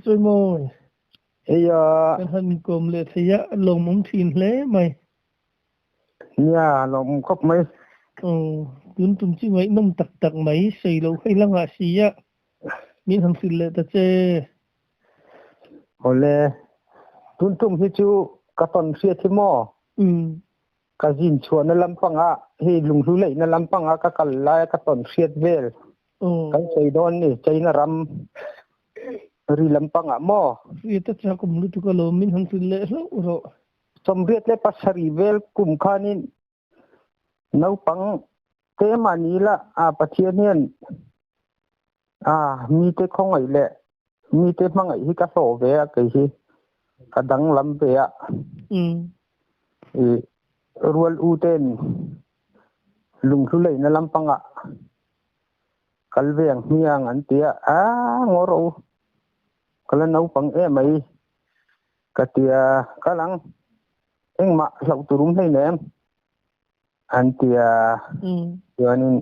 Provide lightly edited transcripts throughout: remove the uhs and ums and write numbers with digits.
Rồi mồi. Ê Kan han kom le thaya long mong thin le mai. nhà lòng khóc mấy Yun tum chi mai nom tak tak mai sei lo khai lang a sia. Min han sil le ta che. hồi lệ tun tum hi chu ka ton sia thi mo ka jin chuan na lampang a hi lung lu lei na lampang a ka kal lai ka ton sia vel kan sei don ni chaina ram ri lampang a mo Ri ta cha kom lu tu ka lo min han sil le ro. somriat le pasari vel kum khanin nau pang te manila a pathian hian mi te khongai le mi te mangai hi ka so ve a ke hi ka dang lam ve a rual u ten lung thu lei na lampang a kalveng hiang an tia ngoro kala nau pang e mai ka tia kalang engma lau turum nei nem an tia yanin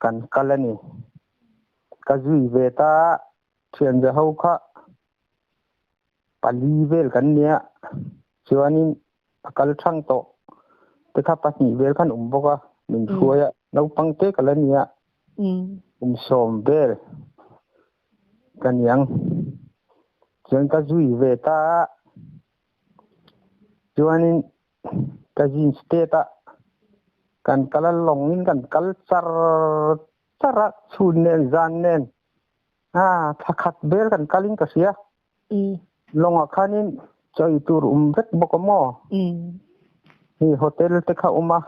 kan kalani ka zui ve ta thian ja ho kha pali vel kan nia chuanin akal thang to te kha pa ni vel khan boka min khuaya nau pang te kalania som vel kanyang chuan ka zui ve ta chuanin ka jin state kan kala longin kan kal chara chun nen zan nen thakhat vel kan kalin ka sia longa khanin choi tur vet bokamo hi hotel te kha uma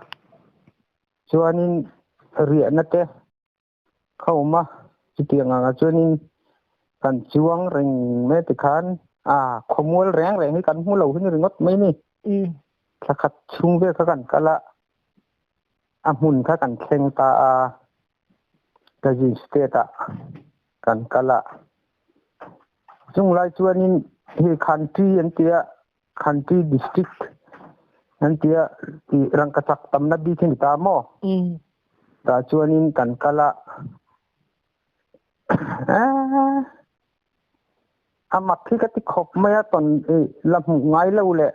chuanin ria na te kha uma chitianga nga chuanin kan chuang reng me te khan khomol reng hi kan mu lo hin ringot mai ni thakhat chung ve kha kan kala amun kha kan thleng ta kajin state kan kala chung lai chuanin hi country antia country district antia rangkachak tamna bi thin ta mo ta chuanin kan kala amak thi ka ti khop maya ton lam ngai lo le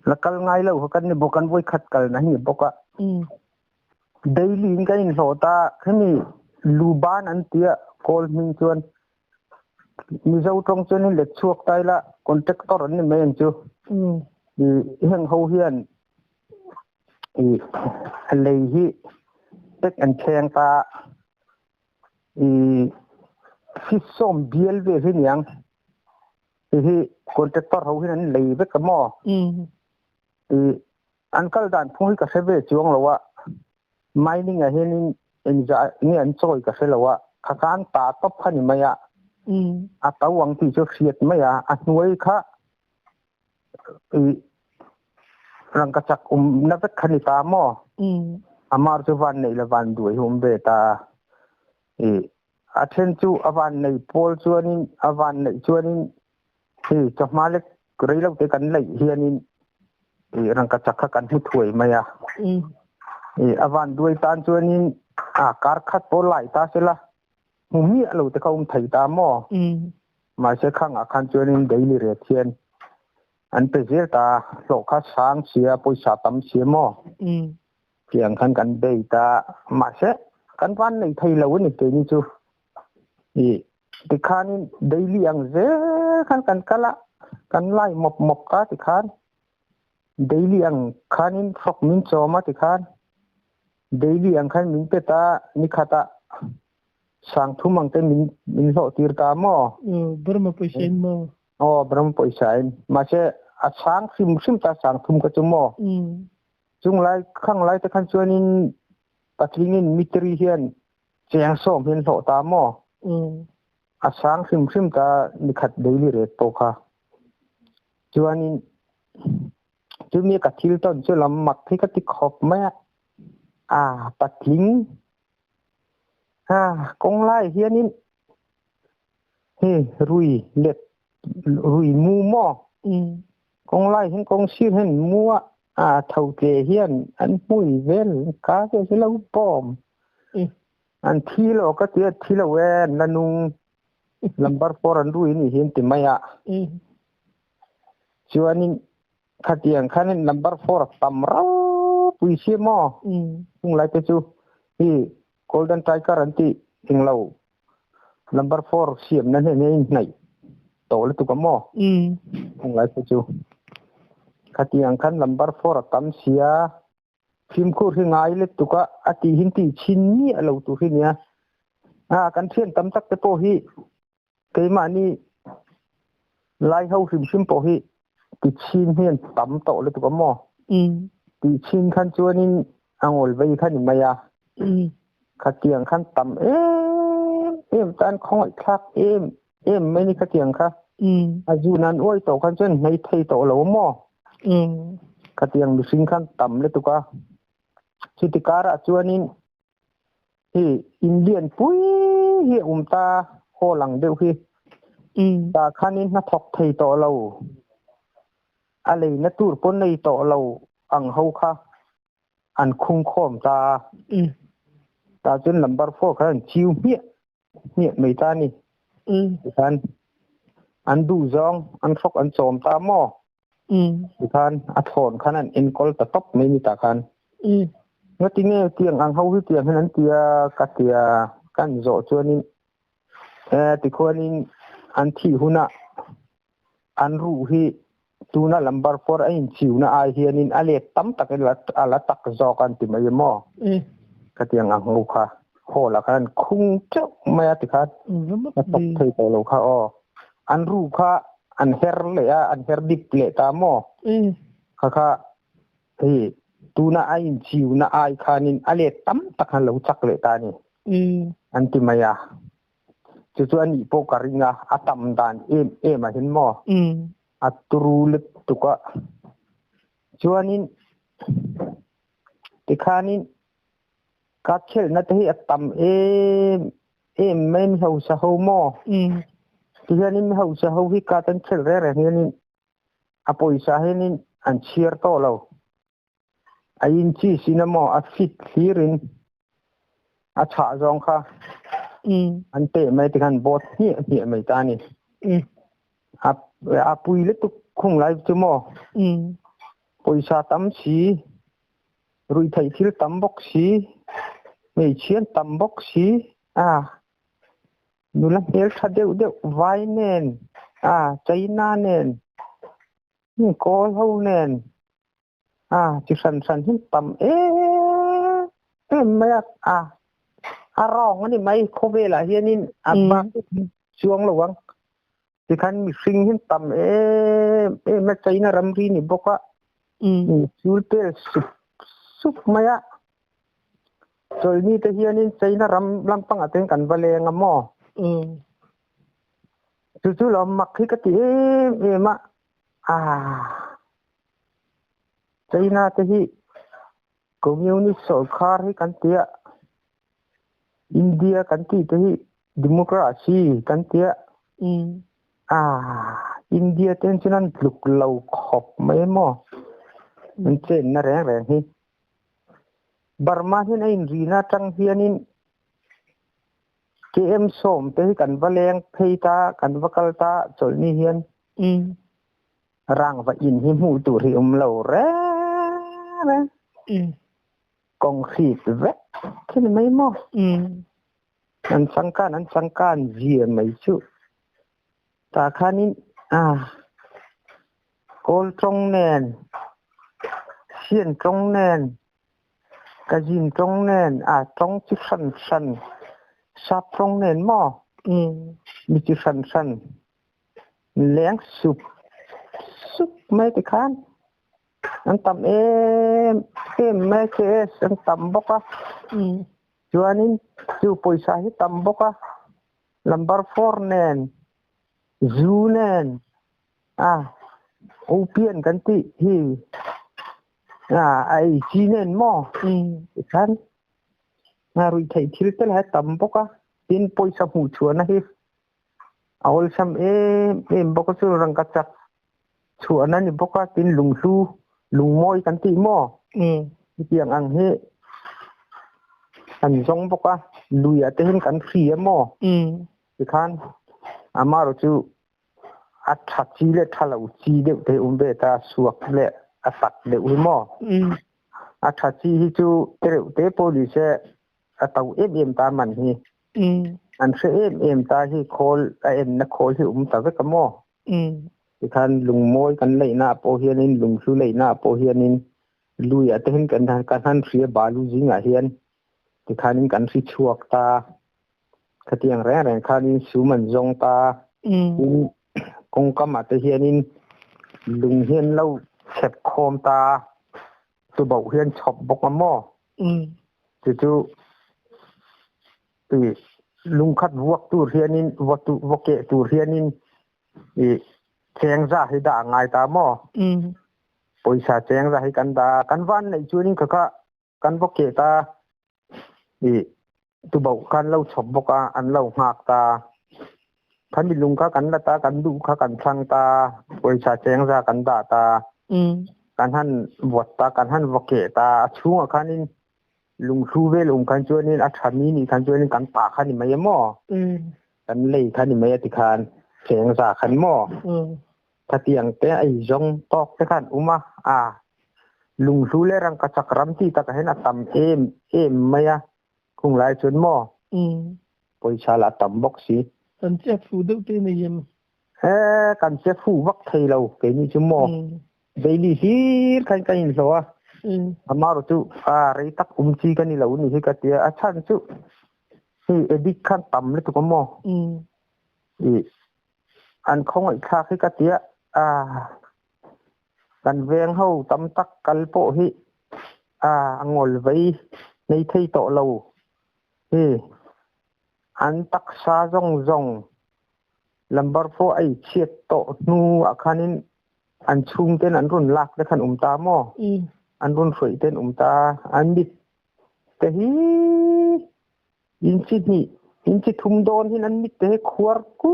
lakal ngai lo kan ni bokan voi khat kal na hi boka daily in kan hota khani luban antia kol min chuan mi zo trong chuan le chuak tai la contractor an ni men chu heng ho hian lei hi tek an theng ta fi som biel ve hi niang hi contractor ho hian lei ve ka mo an kal dan phoi ka se ve chuang lowa mining a hian in ja ni an choi ka se lowa khakan ta top phani maya tawang ti chu hriat maya nuai kha rangkachak na vet khani ta mo amar chu van nei la van duai hum be ta athen chu avan nei pol chuanin avan nei chuanin chahmalik reilo te kan lei hianin rangkachak kha kan hu thuai maya avan duai tan chuanin kar khat pol lai ta sela mi alo te kaum thai ta mo ma se khang khan chuanin daily re thian an pe zer ta lo kha sang sia poisa tam sia mo thiang khan kan be ta ma se kan van nei thai lo ni te ni chu ti khan daily ang ze khan kan kala kan lai mop ka ti khan daily ang khanin phok min choma ti khan daily ang khan min pe ta ni khata sang thumang te min lo tir ta mo Brahma poisa mo Brahma poisa ma se sang sim ta sang thum ka chu mo chung lai khang lai te khan chuanin patlingin mitri hian cheng som hin lo ta mo sang sim ta ni khat daily re to kha chuanin chu mi ka thil ton chu lam mak thi ka ti khop ma patling kong lai hianin rui let rui mu mo kong lai hin kong sir hin mua thau te hian an pui vel ka se lo pom an thilo ka ti thilo wen lanung number 4 an rui ni hin ti maya chuanin khatiang khanin number 4 tamrau puisi mo tung lai te chu hi golden tiger anti inglo number 4 siam nan he nei to le tu ka mo tung lai te chu khatiang khan number 4 tam sia phim khur hi ngai le tu ka ati hin ti chin ni alo tu hi nia kan thian tam tak te po hi keima ni lai ho sim po hi ti chin hian tam to le tu ka mo ti chin khan chuanin angol vei khan ni maya khatiang khan tam em tan khoi thak em mai ni khatiang kha aju nan oi to khan chen nei thei to lo mo khatiang mi sing khan tam le tu ka chitikara chuanin hi indian pui hi umta ho lang deu hi ta khanin na thok thei to lo alei na tur pon nei to lo ang ho kha an khung khom ta chen number 4 khan chiu mie mei ta ni khan an du zong an thok an chom ta mo khan a thon khan an en kol ta top mai ni ta khan ngati nge tiang ang ho hi tiang han tia ka tia kan zo chuanin ti khonin an thi huna an ru hi tuna number 4 ain chiuna ai hianin ale tam tak ala tak zo kan ti mai mo ka tiang ang ho kha ho la kan khung chok mai ti kha tak thei to lo kha o an ru kha an her le an her dip le ta mo kha hi tuna ain chiuna ai khanin ale tam tak han lo chak le ta ni an ti maya chu an i po karinga atam dan em a hin mo aturu le tuka chuanin tikhanin ka khel na te atam em men ho sa ho mo tihanin ho sa ho hi ka tan khel re hianin apoi sa hianin an chiar to lo ain chi sinamo a fit hirin a cha zong kha an te mai tikhan bot hi mai ta ni a pui le tu khung lai chu mo poisa tam si rui thai thil tam bok si mei chian tam bok si nula hel tha deu vai nen china nen kol ho nen chi san hin tam mai rong ani mai khobela hianin ba chuang lawang ti khan mi sing hin tam ma china ramri ni boka chulte sup maya choi ni te hianin china lampang ateng kan vale ngamo chu lo makhi ka ti ma china te hi communist sarkar hi kan tia india kan ti te hi democracy kan tia india ten chinan luk lo khop mai mo an chen na reng hi burma hin ain rina tang hianin km som te kan valeng pheita kan vakalta cholni hian rang va in hi mu tu ri lo re concrete ve kin mai mo an sangkan zia mai chu ta khanin kol trong nen xian trong nen ka jin trong nen trong chi san sap trong nen mo mi chi san leng sup mai ti khan an tam em mai ke an tam boka chuanin chu poisa hi tam boka number 4 nen zu nen opian kan ti hi ai chi nen mo khan rui thai thil tel ha tam boka tin poisa hu chuan hi awol sam em boka chu rang ka chak chuan ani boka tin lungmoi kan ti mo tiang ang he an jong boka luya te hin kan phri mo khan amaro chu athachi le thalau chi de te umbe ta suak le atak le umo athachi hi chu te police atau em ta man hi an se em ta hi khol en na khol hi ta ve kamo thì khan lùng môi kan lei na po hian in lùng su lei na po hian in lui a ten kan han ria ba lu jing a hian thì khan in kan si chuak ta khatiang re khan in su man zong ta in kong kam a te hian in lùng hian lo khep khom ta tu bau hian chop bok amo chu thì lùng khát vuộc tu hian in vuộc ke tu hian in cheng ra hi da ngai ta mo poisa cheng ra hi kan da kan van nei chu ni kha kan bok ke ta tu bau kan lo chop boka an lo ngak ta kan lung kha kan la ta kan du kha kan thang ta poisa cheng ra kan da ta kan han vot ta kan han bok ke ta chung khan in lung su ve lung kan chu ni a thani ni kan chu ni kan pa khan ni mai mo kan lei khan ni mai ti khan cheng ra khan moถ้าเตียงแต่ไอ้จงตอกแต่ขันอุมาลุงสู้เลยรังกระจักรำที่ตะกะเห็นตำเอ็มไม่คงหลายจนหม้อปอยชาละตำบอกสิกันเจ็บฟูดึกที่นี่ยังกันเจ็บฟูวักไทยเราเกนี่จุหม้อเดลี่ฮีกันกันอินโซอามารุจุไรตักจีกันนี่เรานี่ให้กันเตียชันจุที่เอดิขันตำเลยตุกหม้ออันคงไอ้ข้าให้กันเตียกันเวงเฮาตำตักกัลโปฮิงอลไว้ในไทยโตเราอันตักซาจงลำบากโฟไอเชียดโตนูอาคานินอันชุงเต้นอันรุนลักได้ขันตาหม้ออันรุนฝอยเต้นตาอันดิแต่ฮีอินจิทุ่มโดนที่นั้นมิแต่ขวดกู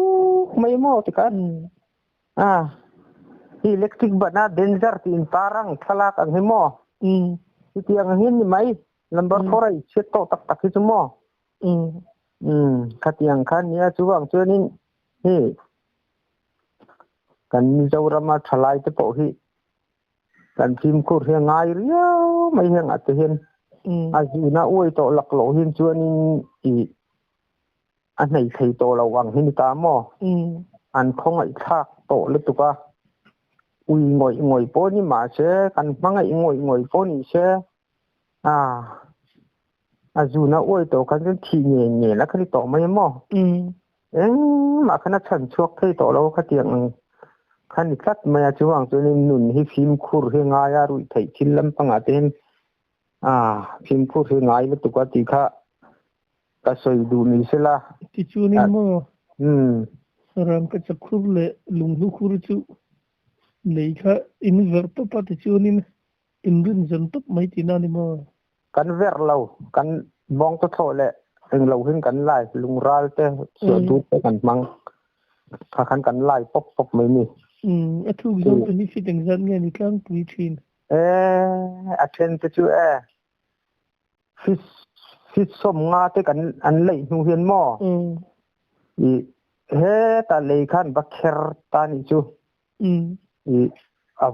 ไม่หม้อติกันที่เล็กทิกบ้านเดนเซอร์ที่อินตารังทลากอันให้หม้อที่ยังเห็นนี่ไหมลำบากโฟไอเชียดโตตักที่จุหม้อขัดยังขันเนี่ยช่วงเจอนี่กันมีเจ้ารามาทลายจะโปหิกันพิมพ์คูดเฮียงไงเรียวไม่เฮียงอัดเห็นอาจีน่าอวยโตหลักโหลเห็นชวนนี่อันไหนใครโตระวังให้มีตาหม้ออันของไอ้ทากโตเล็กตุกะอุ้ยงอยโป้นี่มาเชกันมังไอ้งอยโป้นี่เชอาจูน่าอวยโตกันจนทีเงี้ยแล้วคันที่โตไม่หม้อมาขนาดฉันชวกให้โตเราขัดยังขันอีกสักมาช่วงจนหนุนให้พิมพ์คูดเฮียงายรุ่ยไถชิ้นลำปังอาเต็นพิมพ์คูดเฮียงายแล้วตุกะตีค่ะก็สวยดูนี่สิละที่จูนี่มั้งรำก็จะคูดเลยลุงลูกคูดจูเลยค่ะอินเวอร์ตปะที่จูนี่อินรุ่นจันทบไม่ตีน่านี่มั้งกันเวอร์เรากันมองตัวโตเลยเราเห็นกันไล่ลุงรัลเต้ส่วนดูไปกันมังถ้ากันไล่ปบไม่มีทุกอย่างเป็นนิสิตอย่างนั้นไงนี่กลางปีทินอาเทนจะช่วยฟิสสมงาเตกันอันเลยหูเฮียนหม้อตาเลยขันบักเคร์ตานี่จู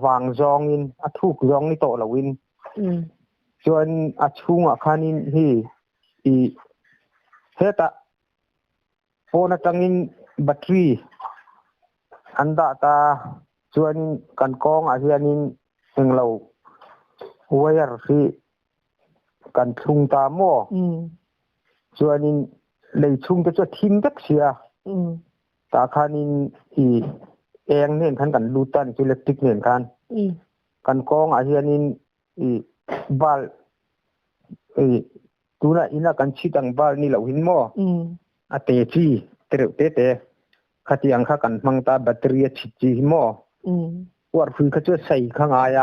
วางจองอินทุกจองนี่โตละวินส่วนชุงขันินตาโฟนจังอินแบตเตอรี่อันดาตาส่วนกันกองอาเฮียนินซึ่งเราไวร์ที่กันชุงตาหม้อส่วนนี้เลยชุงก็จะทิ้งตักเสียตาคานินเองเนี่ยท่านกันดูตันจุเล็กติกเนี่ยกันกองอาเฮียนินบาลตัวน่ะอินะกันชิดังบาลนี่เราเห็นหม้อเตจีเตขัดยังข้ากันมังตาแบตเตอรี่ชิจีหม้อวัดฟื้นเขาจะใส่ข้างอาย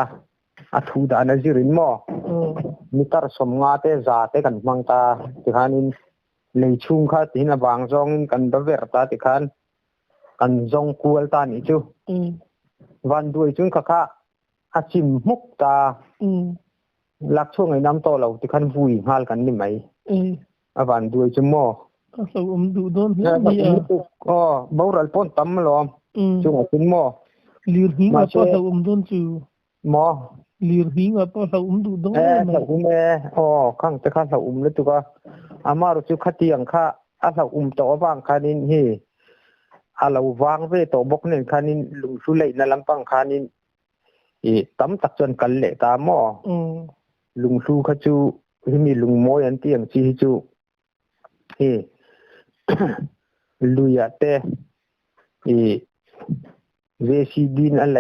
ทูดานาจิรินหม้อมิตรสมงาเตจาเตกันมังตาติคานินเลยชุงข้าตินะบางจองกันบเวรตาติคานกันจงกัวตานี่จูวันด้วยจุนข้าอาชิมมุกตาลักช่วงไอ้น้ำโตเราติคันวุยหาลกันนี่ไหมวันด้วยจุหม้อ เราดูโดนเฮียมีอ๋อบาวรัลปนตั้มล้อมจุงคุณหมอลีร์หิงapaเราโดนจูหมอลีร์หิงapaเราดูโดนเราอ๋อข้างแต่ข้าเราเลยตัวก็อามารู้จุขัดเตียงข้าเราตัวบางคานินเฮเราวางไว้ตัวบกเนี่ยคานินลุงสุเลยนั่นลำปังคานินตั้มตักจนกันเละตาหมอลุงสุขจูที่มีลุงโมยันเตียงจีจูเฮลุยอะเตเวสีดินอะไร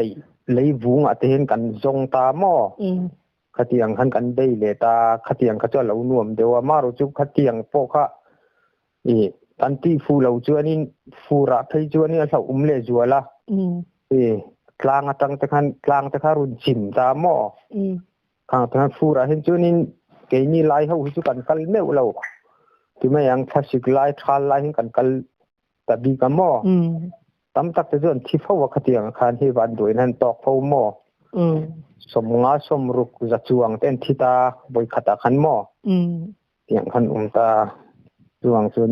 เลยวุ้งอาจจะเห็นกันจงตาหม้อขัดเตียงขันกันได้เลยตาขัดเตียงขัดจวนเหล่านวมเดี๋ยวว่ามารู้จุกขัดเตียงพวกข้าตันที่ฟูเหล่าจวนนี่ฟูระไทยจวนนี่เราเล่จวนละกลางตั้งแต่ขันกลางแต่ข้ารุ่นชิมตาหม้อข้างแต่ขันฟูระเห็นจวนนี่เกี่ยนี่ไล่เขาจุกันกันเมื่อเราที่ไม่ยังทัศิกไล่ทานไล่เห็นกันกันแต่บีกับหม้อตั้มตักแต่ส่วนที่เขาว่าขัดเตียงขันที่วันด้วยนั่นตอกเขาหม้อสมงาสมรุกจัจวงเต้นที่ตาบอยขัดขันหม้อเตียงขันตาจวงส่วน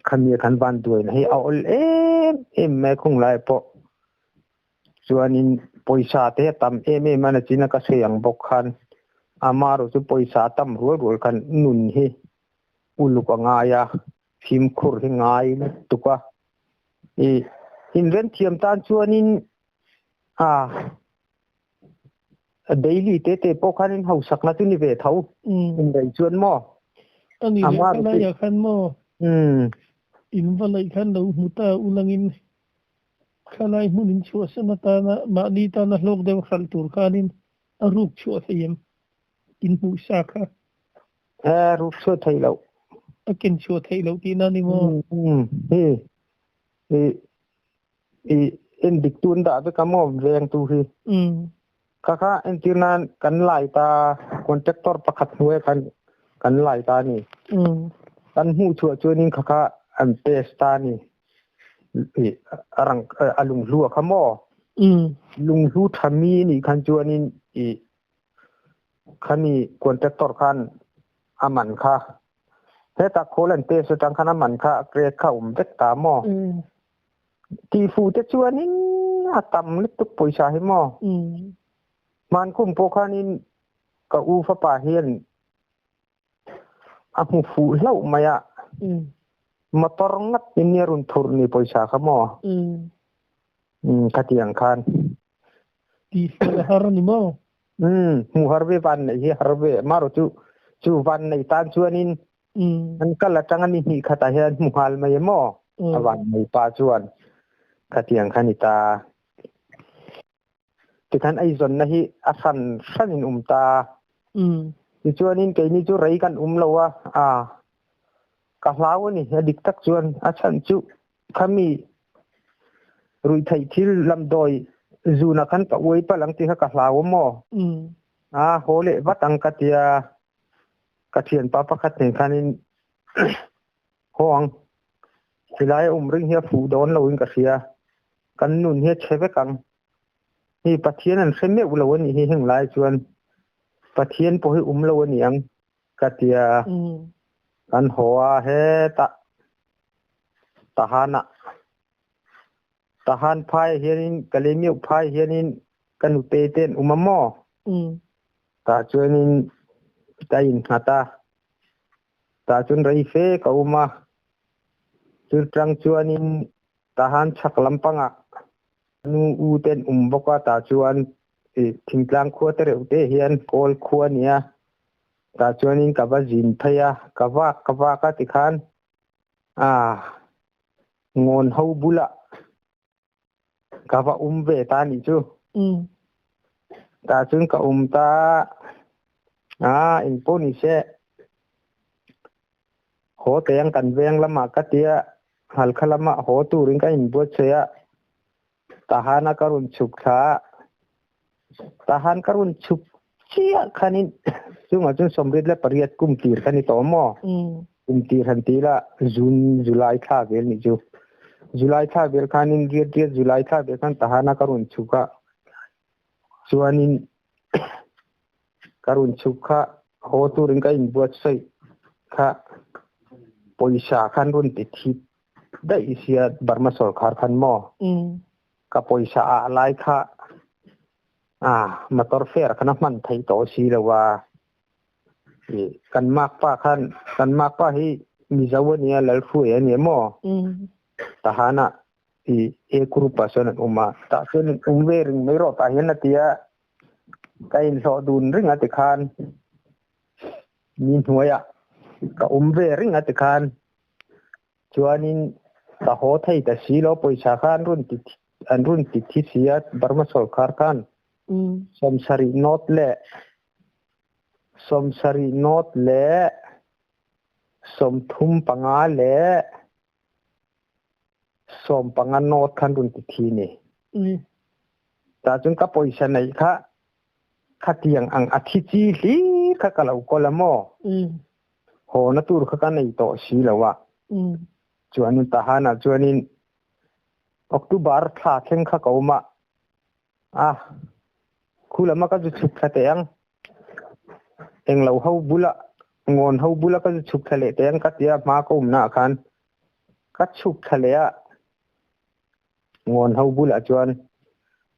ขันมีขันวันด้วยให้เอาแม่คงไล่ปะส่วนนี้ปอยสาเตะตั้มมันจีนักเสียงบกขันอามารู้สึกปอยสาตั้มรัวกันนุนให้อุลุกง่ายพิมคุรให้ง่ายนะตุกะอินเวนเทียมตานชวนินdaily เตะพวกขันเขาสักนาทีนี่เวทเขาอินได้ชวนหม้ออันนี้อะไรอยากขันหม้ออินวันไรขันเรามุตาอุลังอินขันไอ้มุนินชัวสนาตานะมาดีตานะโลกเดวขันตูร์ขันินอรูปชัวเทียมอินหูสาค่ะรูปชัวไทยเรากินชัวไทยเราที่นั่นนี่มั้งเอ็นดิกตูนด่าไปกับหม้อแรงตูฮีkakak entinan kan laita kontraktor pakat huwe kan laita ni kan hu chua ni kakak an testa ni arang alung lu khamo lung lu thami ni kan chua ni khani kontraktor kan aman kha he ta kholan te so tang khana man kha grade kha tek ta mo ti fu te chua ni atam lik tuk poisa he moมันคุ้มพวกข้านี่กับอูฟ้าป่าเฮียนอาหูฟูเล่ามาอ่ะมาตรงัดนี่รุนทุรนี่ปอยชาขมอขัดยังคันที่ฮาร์นี่มั้งหูฮาร์เววันไอ้เหี้ยฮาร์เวมารู้จูวันในตานชวนนินมันก็ละจังนี่ขัดเฮียนหูฮัลมาเยมอวันในป่าชวนขัดยังคันนิตาที่ท่านไอ้ส่วนนั้นอาศันสันอินตาที่ชวนนินเกนี่จูไรกันเราว่ากับเรานี่ดิกตักชวนอาศันจูขมีรุยไทยที่ลำดอยจูนักขันกับวยปะหลังที่เขากับเราหม้อโหเล่วัดตังกัตยากระเทียนป้าประคัดเนี่ยคันนี้ห้องที่ไรริงเฮียฟูโดนเราอินกับเสียกันนุ่นเฮียเชฟกังนี่ปะเทียนนั่นเส้นเมื่อเราวันนี้เฮงหลายชวนปะเทียนพอให้เราวันนี้ยังกัตยากันหัวเฮทหารพายเฮียนินกะเลมิวพายเฮียนินกันอุเตเตนมหม้อตาชวนนินใจอินหาตาชวนไรเฟกับมาจุดจังชวนนินทหารชักลำปังนูอูเตนบอกว่าตาชวนทิ้งกลางขั้วเตออุเตเฮียนโกลขั้วเนี่ยตาชวนนินกับว่าจินพยากับว่ากัติขันงอนเฮาบุละกับว่าเวตานี่จูตาชวนกับตาอินโปนิเชโหเตียงกันเวียงละมากเตียหัลขละมาโหตูริงกันอินบัวเชียทหารการุนฉุกขาทหารการุนฉุกเชียขันินซึ่งอาจจะสมฤทธิ์และปริยัติกุมตีขันิต่อหม้อกุมตีขันตีละจุลายท่าเวลนี่จูจุลายท่าเวลขันินเดียจุลายท่าเวลขันทหารการุนฉุกขาส่วนนี้การุนฉุกขาโหตูริงกันอินบัวเชียค่ะ ปอยชาคันรุ่นติดทิได้เสียบารมาสอลคาร์คันหม้อกับปอยชาอะไรค่ะมาตอร์เฟร์ขนาดมันไทยต่อสีแล้วว่ากันมากป้าคันกันมากป้าให้มีเจ้าวันนี้แล้วคุยเนี่ยหม้อทหารกรุ๊ปส่วนนั้นมาแต่ส่วนเวริงไม่รอดแต่เห็นนะเตียการสอดุนเรื่องอัตคารมีหัวกับเวริงอัตคารจวนนี้ตาโหไทยแต่สีเราไปชาคันรุ่นติดที่เสียบารมาสอลคาร์คันสมสรีโนดเล่สมสรีโนดเล่สมทุมปังอาเล่สมปังอาโนดคันรุ่นติดที่นี่แต่จนกับปอยชาไหนคะขัดยังอังอาทิตย์ลีข้ากล่าวก็ละโมโหนัตุรข้ากันในโตสีแล้ววะจวนนี้ทหารจวนนี้ออกตุบาร์ท่าเข่งข้าเขามาคุณละมาก็จะฉุกทะเลยังเองเราเขาบุละงอนเขาบุละก็จะฉุกทะเลแต่ยังกัดยามาก็หน้าคันกัดฉุกทะเลงอนเขาบุละจวน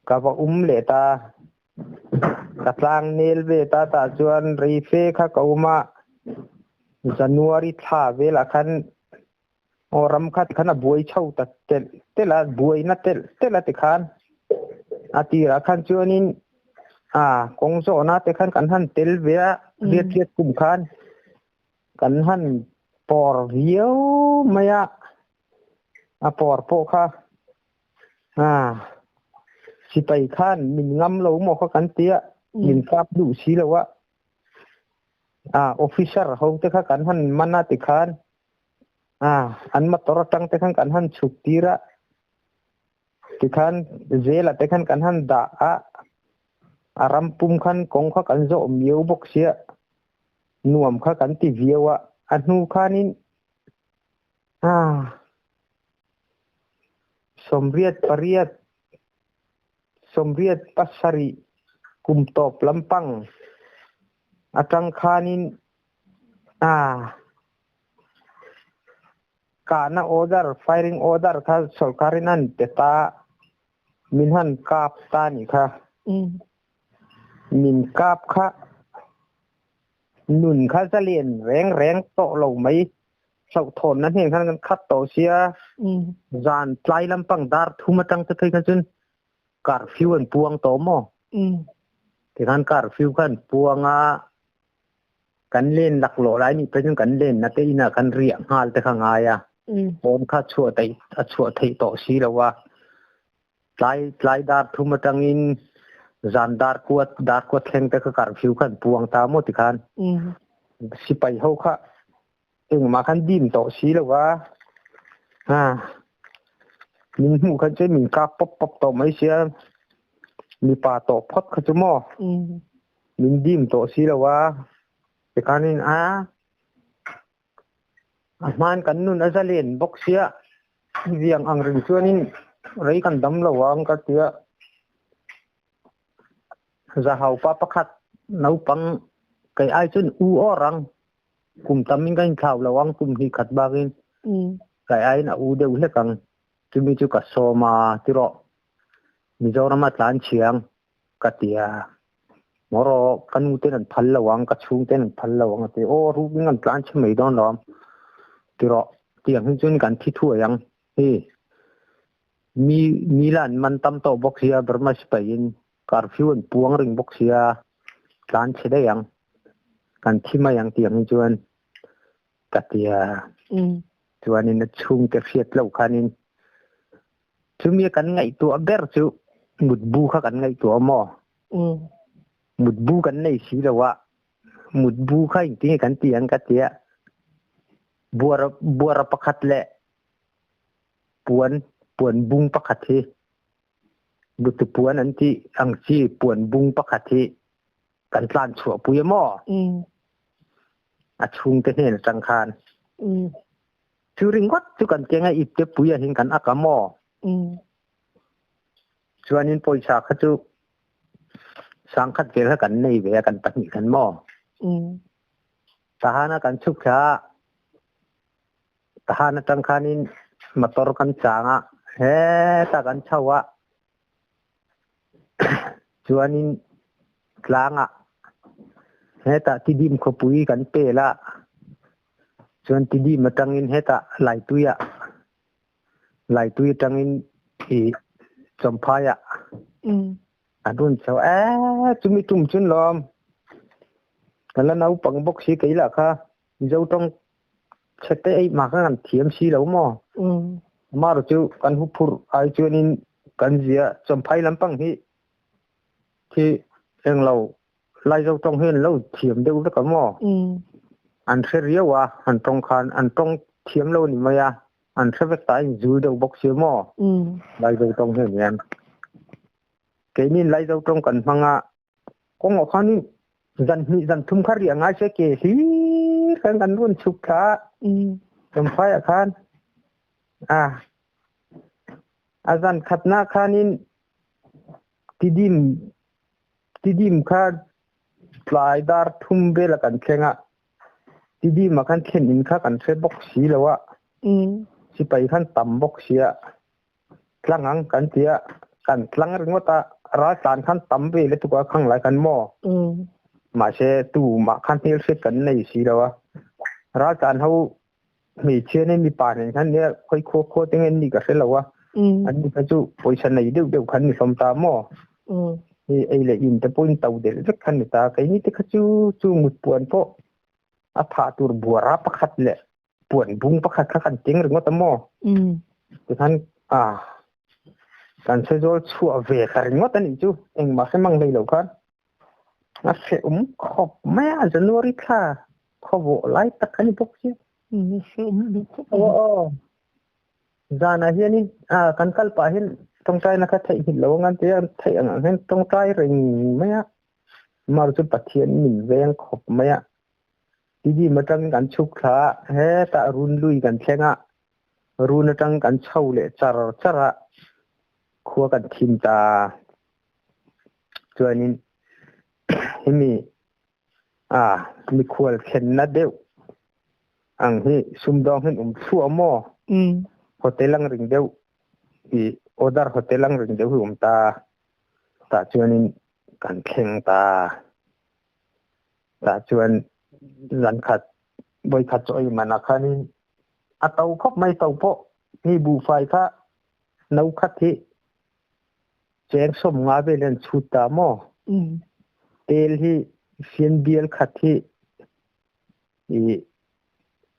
กับว่าเลตากัดลางเนลเวตาตาจวนรีเฟข้าเขามาจันวารีท่าเวลาคันโอรำคัดขณะบวยเช่าตัดเตละบวยนัดเตละติคันอาทิระคันจวนนี้กงโซนะแต่ขันกันหันเตลเวียเรียดกุมขันกันหันปอร์เวียวมายาปอร์โปค่ะสิไปขันมินงำเราหมอกันเตี้ยมินกับดูสีแล้วว่าออฟฟิเซอร์เขาแต่ขันหันมันนาติขันอันมาตรตังแต่ขันกันหันฉุกตีระติขันเจละแต่ขันกันหันด่าอารมณ์ปุ่มขันกงข้ากันโจมยิวบกเสียนวมข้ากันติวิวอันนูขานินสมเรียดปริยัดสมเรียดปัสสรีกุมตบลำปังอาจังขานินการออเดอร์ไฟริงออเดอร์ข้าสลการินันเตตามินหันกาบตานี่ค่ะมินกาบค่ะหนุนข้าจะเลียนแรงโตเราไม่เสาทนนั่นเองท่านกันคัดโตเสียจานปลายลำปังดาร์ทุ่มตั้งจะเคยกันจนการฟิวอันปวงโตโมที่ท่านการฟิวกันปวงกันเล่นหลักหล่อไรนี่เป็นกันเล่นนะแต่อินากันเรียงหาแต่ข้างไงผมข้าชัวไทยโตสีแล้วว่าปลายดาร์ทุ่มตั้งอินจานดาร์กวดแข่งแต่ก็การฟิวกันปวงตามหมดที่คันสิไปเขาค่ะเองมาคันดินต่อสีแล้วว่ามีหูคันจะมีกาป๊อปต่อไม่เสียมีป่าต่อพอดขจมอมีดินต่อสีแล้วว่าแต่การนี้มันกันนู่นอาจจะเล่นบกเสียเวียงอังริงชัวนี่ไรกันดำระวังก็เสียจะหาป้าประคัดน้าปังไก่ไอจนรังกุมตามิงกันข่าวระวังกุมที่ขัดบากินไก่ไอน่ะเดวเล็กังจะมีจุกัดโซมาที่รอมีเจ้าหน้าที่หลานเชียงกัดเตียมรอกันอุเทนันพัลระวังกัดชุงเทนันพัลระวังแต่รูปงั้นหลานเชียงไม่โดนล้อมที่รอเตียงให้จนกันที่ทั่วยังมีหลานมันตั้มโตบกเสียบรมาสไปยินการฟิวปวงริงบกเสียการเฉดยังการที่มายังเตียงจวนกัดเตียจวนนี้นัดชุงเกษียณเล่าคันินชุมีกันไงตัวเบอร์จูมุดบูข้ากันไงตัวหม้อมุดบูกันในสีแล้ววะมุดบูข้าจริงกันเตียงกัดเตียบัวประคัดแหละปวนบุงประคัดทีบุตรปวนอันที่อังชีปวนบุงประคัดทีกันพลานชั่วปุยหม้อชุงเตเห็นสังขารชื่อริงวัดจุกันเจงไออิบเตปุยเห็นกันอากาหม้อส่วนนี้ปอยชาเขาจะสังคัดเกลือกันในเวกันตัดหนีกันหม้อทหารกันชุกช้า tahan tang kanin motor kan changa he ta kan chawa chuanin tlanga he ta tidim khopui kan pela chuan tidi matangin he ta laituya tangin i chompaya adun chaw chumi tum chun lom kala nau pang bok si kaila kha zo tong chete ai ma kan thiam si lo mo maru chu kan hu phur ai chuanin kan zia chomphai lampang hi ki eng lo lai zo tong hen lo thiam deu ta ka mo an theriya wa an tong khan an tong thiam lo ni maya an thevek ta in zu deu bok si mo lai zo tong hen yan kenin lai zo tong kan hanga kong o khanin zan thum khari anga se ke hi kan run chukha chomphai khan azan khatna khanin tidim kha tlai dar thum bela kan khenga tidim ma kan khen in kha kan se bok si lawa si pai khan tam bok sia tlangang kan tia kan tlang ringota ra san khan tam be le tukwa khang lai kan mo ma se tu ma khan tel se kan nei si lawa ra san ho mi chen ni pa ne khan ne khoi kho tengen ni ka se lawaอันนี้ก็จูโพสต์ในเดี๋ยวคันนี่สมตามอไอ้เลยอินแต่ปุ่นเต่าเด็ดสักคันนี่ตาไอ้นี่ที่เขาจูมุดปวนพวกอาผาตัวบัวรับประคัดแหละปวนบุ้งประคัดขันเจงหรือว่าตะมอแต่ท่านการใช้โจลชัวเวคาริงว่าตอนนี้จูเองมาแค่มั่งเลยเหรอครับนักเสียขอบแม่อาจจะนวริท่าขอบไล่ตะคันนี่พวกเชี่ยZana hian in kan kalpa hin tongtai na kha thei hin lo ngan te thei ang hen tongtai ring maya mar chu pathian min veng khop maya tidi matang kan chuk kha he ta run lui kan thlenga run atang kan chho le chara khuwa kan thim ta chuanin himi mi khwal khen na deu ang hi sumdong hin thu amo hotel ang ring deu i order hotel ang ring deu ta chuanin kan khleng ta chuan zan khat boi khat choi mana khanin atau khop mai tau po ni bu fai kha nau khat hi cheng som nga be len chuta mo tel hi fian bial khat hi i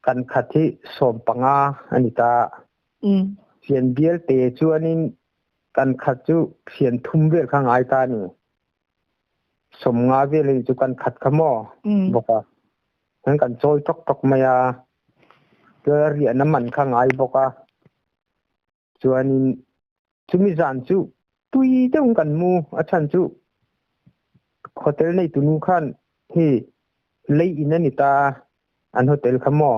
kan khat hi som panga anitaเสียนเบียลเตจวนนี่กันขัดจูเสียนทุ่มเวลข้างไอตานี่สมงาเวลจูกันขัดขมอบอกว่างั้นกันโจยตกมายาเกลือเรียนน้ำมันข้างไอบอกว่าจวนนี่จูมีจานจูตุยเจ้ากันมูอาจารย์จูโฮเทลในตุนูขันที่เลยอินนิตาอันโฮเทลขมอ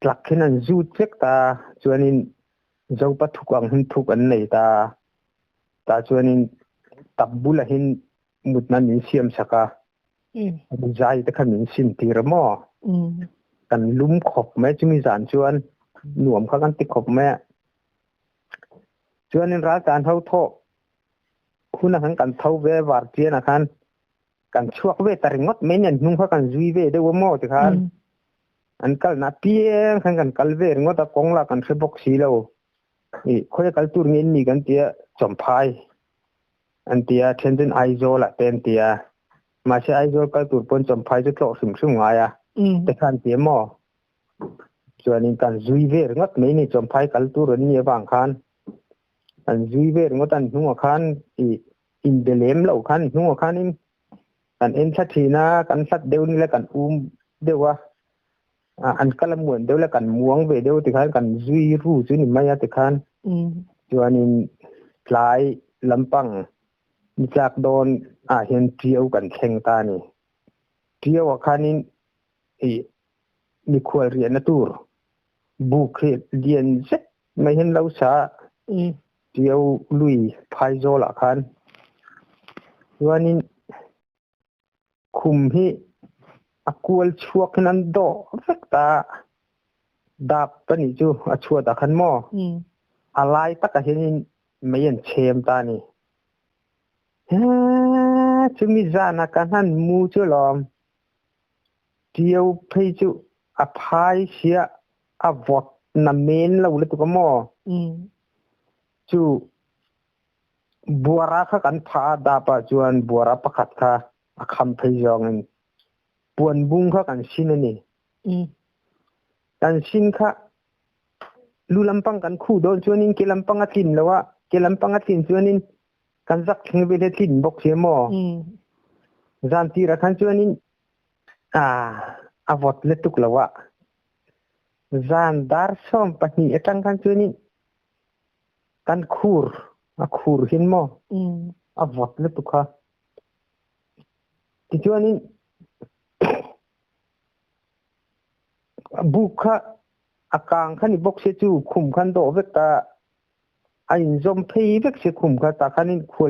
หลักแค่นั้นจูเจ็กตาจวนนี้เจ้าปัทุกอังหินทุกอันไหนตาจวนนี้ตับบุลหินมุดนั้นมีเสียมสักบุญใจแต่ขันมีสินตีระมอกันลุ้มขบแม่จะมีสารจวนหน่วมเขากันติดขบแม่จวนนี้ร้านการเท่าโทคุณนักกันเท่าเววาร์เจียนะคันกันช่วงเวตริงดไม่เนี่ยนุ่งเขากันจุยเวเดวมอติคันอันกัลนับเพียงขันกันกัลเวรงว่าตะกงละกันเสบกสีเราค่อยกัลตูร์เงินนี่กันเตียจอมพายอันเตียเทนเดนไอโซละเต็นเตียมาใช้ไอโซกัลตูร์ปนจอมพายจะโตสุ่มไงแต่ขันเตียมอส่วนนี้กันจุยเวรงว่าไม่นี่จอมพายกัลตูร์นี่บางขันอันจุยเวรงว่าตันหัวขันอินเดเลมเราขันหัวขันนี่กันเอ็นสัตทีนะกันสัตเดียวนี่แหละกันเดียวว่าอันก็ละมวนเดียวแล้วกันม่วงเวเดียวติคันกันจุยรู้จุยนี่ไม่ยาติคันจวนนี้ปลายลำปังมีจากโดนเห็นเที่ยวกันแข่งตานี่เที่ยวว่าคันนี้มีควรเรียนนะตูร์บุคเรียนเสร็จไม่เห็นเราช้าเที่ยวลุยพายโจละคันจวนนี้คุมให้อากวลชัวขนาดโดเฟกตา ดาบปนิจูอชัวตะคันหม้ออะไรตักกะเห็นไม่เห็นเชมตานี่จึงมีจานาการหันมูจูลอมเดียวเพจูอภัยเสียอวอดน้ำเมนเราเลยตุกหม้อจูบัวรักกันพาดาปจวนบัวรักประคัดค่ะคำพยองปวนบุ้งค่ะกันชินนี่กันชินค่ะลูลำปังกันคู่โดนชวนินเกลำปังอัตินแล้วว่าเกลำปังอัตินชวนินกันสักเงเวเลตินบอกเสียหมอจานตีระคันชวนินอวดเลตุกแล้วว่าจานดาร์ซอมปนีเอตังกันชวนินกันคูร์เห็นหมออวดเลตุกค่ะที่ชวนินบุคอากางขันบอกเสียจูคุมขันโดเวกตาไอ้จอมเพย์เวกเสียคุมขันตาขันคว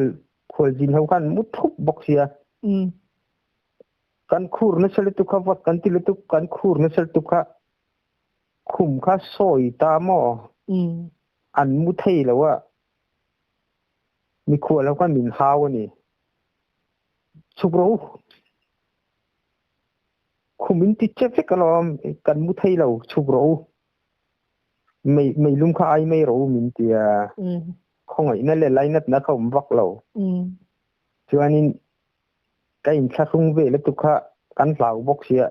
รจินเขาขันมุทุบบอกเสียกันคูร์นเสลตุกะวัดกันติลตุกกันคูร์นเสลตุกะคุมขันซอยตาหมออันมุเทแล้วว่ามีควรแล้วก็มินฮาวนี่ชุบรู้คุมินติเจ็บก็ลอมกันมุทัยเราชุบรู้ไม่ลุ่มข้าไม่รู้มินเตียคงไอ้นั่นเลยไล่นัดนะเขาบอกเราส่วนนี้ก็อินทักรุ่งเวลตุกะกันเหล่าบอกเสีย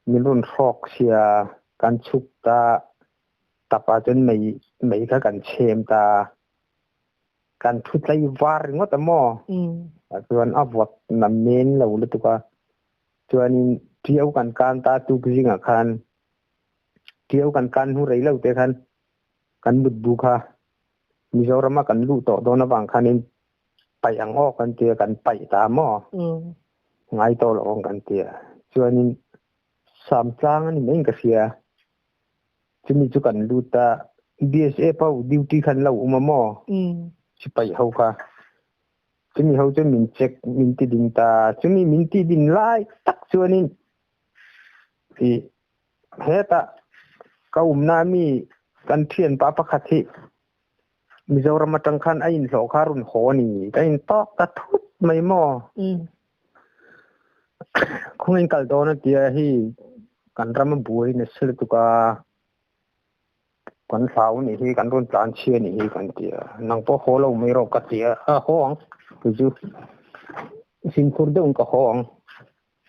มีรุ่นฟอกเสียกันชุบตาตาปาจนไม่ก็กันเชมตากันทุดไล่วารงแต่หม้อส่วนอวดน้ำเมนเราเลยตุกะส่วนนี้เที่ยวกันการตาตุกจิงอาคารเที่ยวกันการหูไรเล่าเตะคันกันบุดบุคามีเจ้าระมากันลู่ต่อโดนบางคันนี้ไปอังออกกันเตียกันไปตามหม้อไงโตหลงกันเตียส่วนนี้สามจางนี่ไม่ก็เสียจะมีจุกันลู่ตา BSF เอาดิวตี้คันเราอุมาหม้อจะไปเขาค่ะจะมีเขาจะมินเช็คมินตีดินตาจะมีมินตีดินไล่ตักส่วนนี้ที่เฮตะก็นามีกันเทียนปาปะคัติมีเจ้าระมาจังคันไอ้อินโสคารุนโหนี่ไอ้อินตอกกระทุดไม่หม้อคงอินกัลโดนเตียฮีกันรำบุยในสิลตุกากันสาวนี่ฮีกันรุ่นปลานเชียนี่ฮีกันเตียนังพอโหเราไม่รบกันเตียห้องคือจูสินคุรเดงก็ห้อง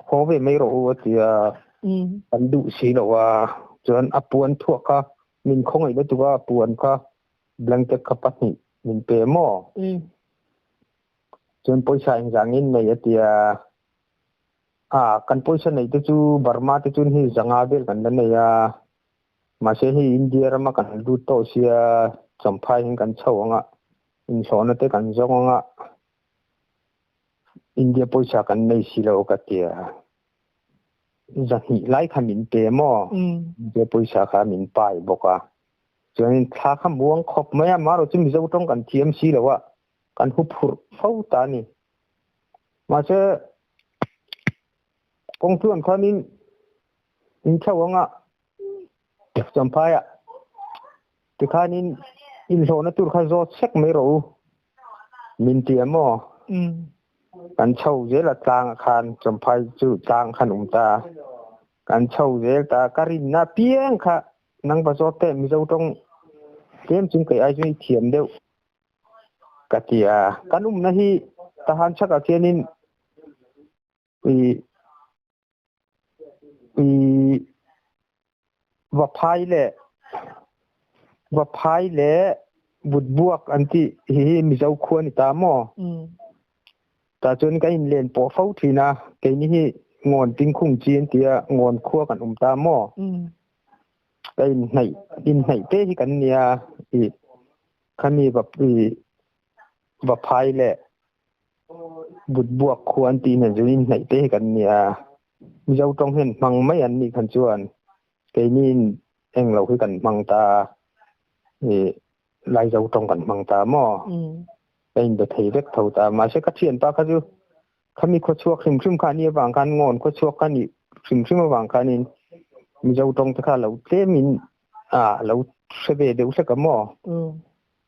โหไปไม่รู้ว่าเตียกันดุสีหรอว่าจนอปวนทั่วก็มินคงไอ้ตัวว่าปวนก็บลังจะขับปันี่มินเปย์หม้อจนป่วยชายอย่างนี้ไม่เตียกันป่วยชายในตัวจูบาร์มาตัวจูนี่จังอาเบลกันนั่นเนี่ยมาเสียที่อินเดียมากันดูโตเสียจำพายกันเช่าอ่ะอินสอนแต่กันจงอ่ะอินเดียป่วยชายกันในสิเราก็เตียจะหิไล่ขมิ้นเปย์หม้อเดี๋ยวปุยชาขามิ้นไปบอกว่าจนถ้าขมวงขบไม่มาเราจะมีเจ้าต้องกันเทียมซีแล้วว่ากันหุบหุบเฝ้าตานี่มาเจอกองทุนเขานี่อินเช่าว่าจำพายที่ข้านี่อินโซนตุรคาโซเช็คไม่รู้มิ้นเตียหม้อกันเช่าเจละจางอาคารจำพายจูจางขนมตากันเช่าเจตาการินนาเปียงค่ะนังประสบแต่มีเจ้าต้องเตรียมจึงเกิดไอ้ช่วยเทียมเดียวกะเตียกันนะฮีทหารชักอาเทียนินว่าพายแหละบุดบวกอันที่มีเจ้าควรตามหม้อแต่จนก็อินเลียนปอเฝ้าทีนะแกนี่งอนติ้งคุ้งจีนเตียงอนคั่วกันตาหม้อก็อินไหนเต้ที่กันเนี่ยเขามีแบบพายแหละบุดบวกควรตีเนี่ยจะอินไหนเต้กันเนี่ยมีเจ้าต้องเห็นมังไม่อันนี้ขันจวนแกนี่เองเราคือกันมังตาลายเจ้าตรงกันมังตาหม้อเป็นเด็กไทยเล็กเท่าตามาใช้กระเทียนปะเขาจูเขามีข้อชั่วขึ้นขึ้นขานี่บางการงอนข้อชั่วขานี่ขึ้นมาบางการนี่ mi jau tong ta kha lo te min lo se be de se ka mo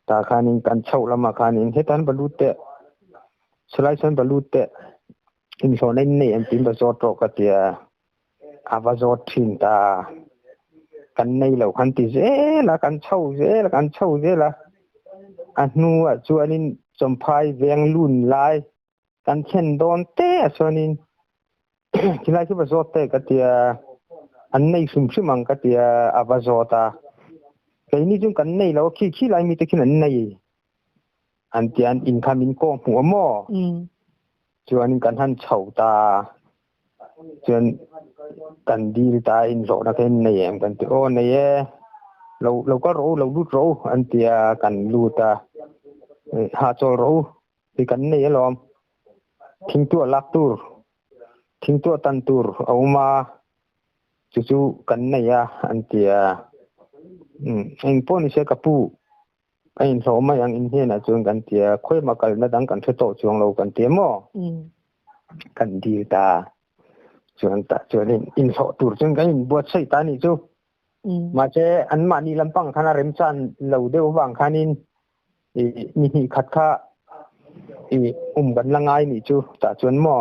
ta khanin kan chau lama khanin hetan balut te slai san balut te in so nei nei an tin ba zo to ka tia ava zo thin ta kan nei lo khan ti je la kan chau je la anu chu anin chomphai veng lun lai kan chen don te sonin kilai chu ba zo te ka tia an nei sum mang ka tia ava zo ta kai ni jung kan nei lo khi lai mi te kin an nei an tian incoming ko hu mo chu anin kan han chau ta chuan kan dil ta in zo na ken nei em kan ti o nei e lo ka ro lo lut ro an tia kan lu ta ha chol ro ti kan nei lom thing tu lak tur thing tu tan tur auma chu kan nei ya an tia en pon se ka pu ain so ma yang in he na chuan kan tia khoi ma kal na dang kan the to chuang lo kan te mo kan dil ta chuan in so tur chuan kan in buat sai ta ni chu ma che an ma ni lampang khana rem chan lo deu wang khanin ni hi khat kha ban langai ni chu ta chuan mo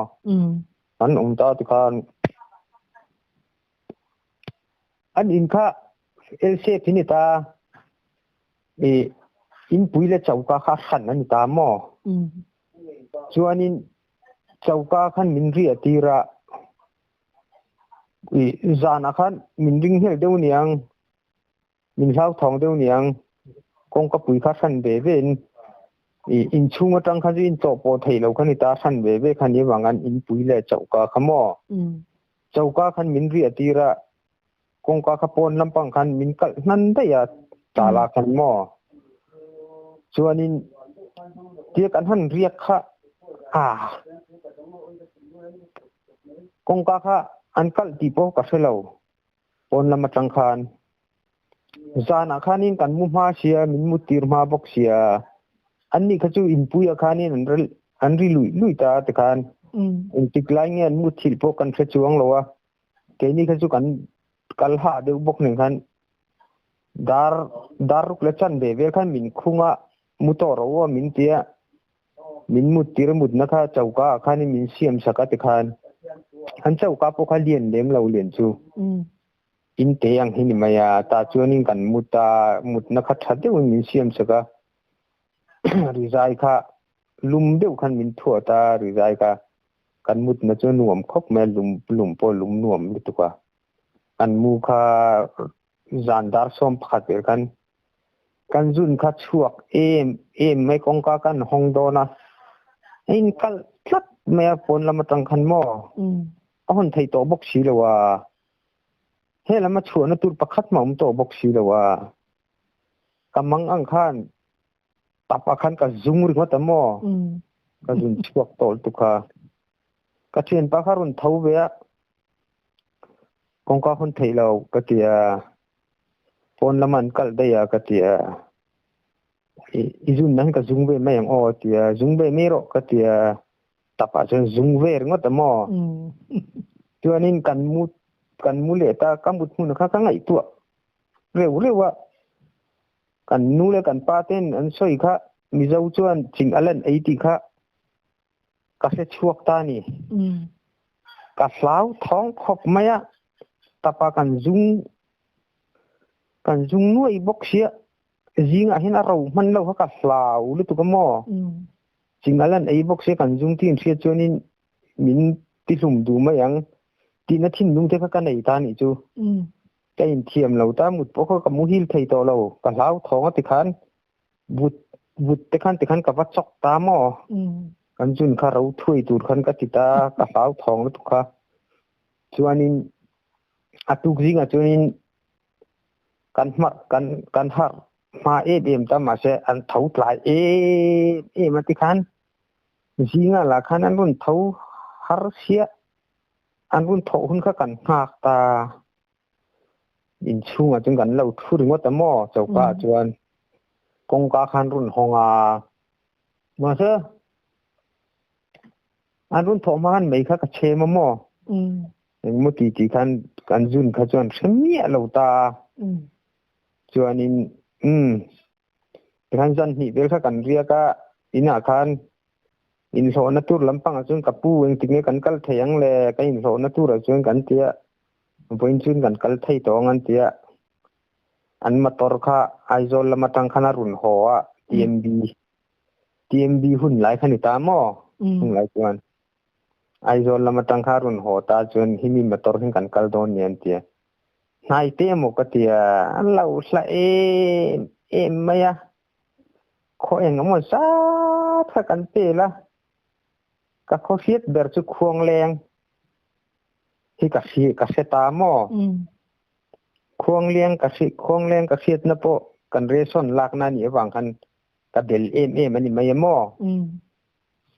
an ta ti khan an in kha el se phini ta in puile chauka kha khan an ta mo chuanin chauka khan min ri atira zana khan min ring hel deu niang min hlau thong deu niang kong ka pui kha san be ven in chunga tang kha in to po thei lo khani ta san be ve khani wangan in puile chauka khamo chauka khan min ri atira kong ka kha pon lampang khan min kal nan da ya tala khan mo chuanin tia kan han riak kha kong ka kha an kal ti po ka selo pon lama tang khan zana khanin kan mu ma sia min mu tir ma bok sia anni kha chu in puya khanin an ri lui ta te khan in tiklai nge an mu thil po kan kha chuang lowa ke ni kha chu kan kal ha de bok ning khan dar ruk le chan be ve khan min khunga mu to ro min tia min mu tir mut na kha chauka khanin min siam saka te khan han chauka po kha lien lem lo lien chu in te yang hin maya ta chuanin kan muta mut na kha thade min siam saka rizai kha lum deu khan min thua ta rizai kha kan mut na chu nuam khop me lum po lum nuam ni tukwa an mu kha zandar som phat ber kan jun kha chuak em mai kong ka kan hong do na in kal tlat me pon lama tang khan mo ahon thei to bok si lawa he lama chuana tur pakhat ma to bok si lawa kamang ang khan tapa khan ka zung ri ngota mo ka jun chuak tol tu kha ka chen pa kharun thau be kong ka hon thei lo ka tia pon laman kal da ya ka tia izun nan ka zung be mai ang o tia zung be me ro ka tia tapa chen zung ve ngota mo chuanin kan mu le ta kamut mun kha ka ngai tu rewa kan nu le kan pa ten an soi kha mi zo chuan ching alan 80 kha ka se chuak ta ni ka hlau thong khop maya tapa kan zung nuai bok sia jing a hin a ro man lo ka hlau lu tu ka mo ching alan ei bok se kan zung tin sia chuanin min ti lum du ma yang ti na thin lung te ka nei ta ni chu ka in thiam lo ta mut po ko ka mu hil thei to lo ka hlau thong ti khan but te khan ka va chok ta mo kan jun kha ro thui tur khan ka ti ta ka hlau thong lu tu kha chuanin atuk ringa chuanin kan har ma dem ta ma se an thau tlai ma ti khan jinga la khan an run thau har sia an run tho hun kha kan hak ta in chunga chung kan lo thu ring wa ta mo chauka chuan kong ka khan run honga ma se an run tho ma han mei kha ka che ma mo eng muti ti kan jun kha chuan themia lo ta chuanin kan jan hi bel kha kan ria ka ina khan in so na tur lampang chun kapu eng tinge kan kal theyang le ka in so na tur chuan kan tia boin chun kan kal thei to ngan tia an motor kha aizol lamatang khana run ho a TMB hun lai khani ta mo hun lai chuan aizol lamatang kha run ho ta chuan himi motor hin kan kal don nian tia nai te mo ka tia an lo hla em maya kho eng mo sa tha kan pe la ka kho fiet ber chu khuang leng hi ka se ta mo khuang leng ka fiet na po kan reson lak na ni wang kan ka bel em ani mai mo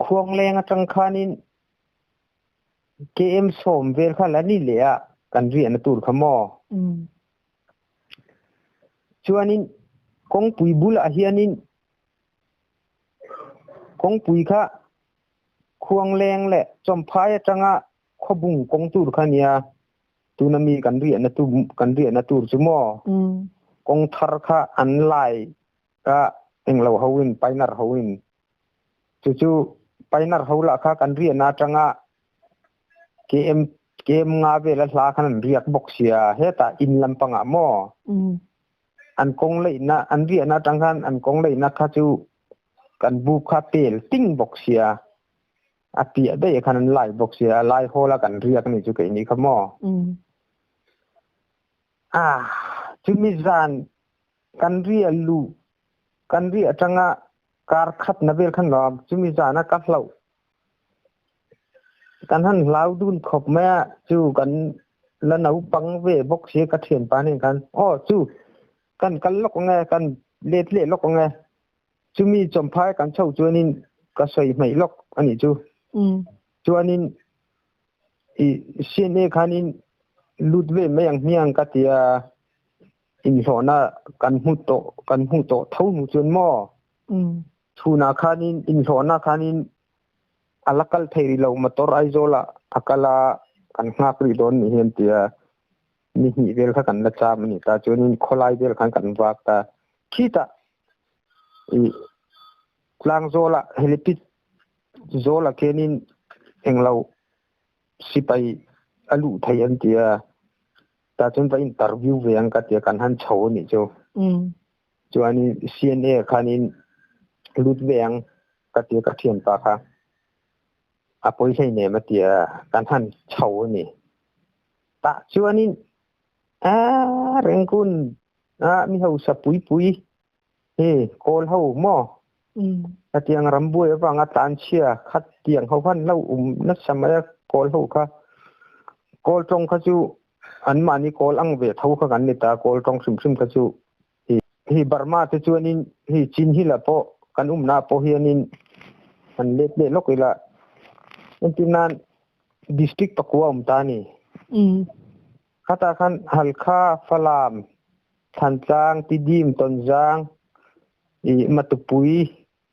khuang leng atang khanin KM som vel kha la ni le a kan ri an tur khamo chuanin kong pui bul a hianin kong pui kha khuang leng le chomphai atanga khobung kong tur khania tunami kan ri an tur chumo kong thar kha an lai ka englo hawin painar hawin chu painar hawla kha kan ri na tanga KM nga vela hla khan riak boxia heta in lampanga mo an kong le na an ri na tanghan an kong le na kha chu kan bu kha pel ting boxia atia de khan an lai boxia lai hola kan riak ni chu ke ni khamo chumi zan kan ri alu kan ri atanga kar khat na vel khan lam chumi zana ka hlau kan han lau dun khop ma chu kan la nau pang ve bok se ka thian pa ni kan chu kan lok nge kan let le lok nge chu mi chom phai kan chau chuanin ka soi mai lok ani chu chuanin i sine khanin lut ve me yang hiang ka tia in hona kan hu to thau nu chun mo thuna khanin in hona khanin alakal thei lo motor aizola akala kan ngapri don ni hen tia ni hi vel kha kan la cha mani ta chunin kholai vel khan kan wak ta khita i tlang zola helipit zola kenin englo sipai alu thai an tia ta chun pa interview ve ang ka tia kan han chho ni chu chuani CNA khanin lut ve ang ka tia ka thian pa kha apoi sei ne ma tia kan han chho ni ta chuanin rengkun mi ho sa pui he kol ho mo ta tiang rambui awanga tan chia khat tiang ho han lo na samaya kol ho kha kol tong kha chu an mani kol ang ve thau kha kan ni ta kol tong sim kha chu hi Burma te chuanin hi chin hi la po kan na po hianin an let le lokila antinan district pakua ta ni khata khan halkha falam thanchang tidim tonjang i matupui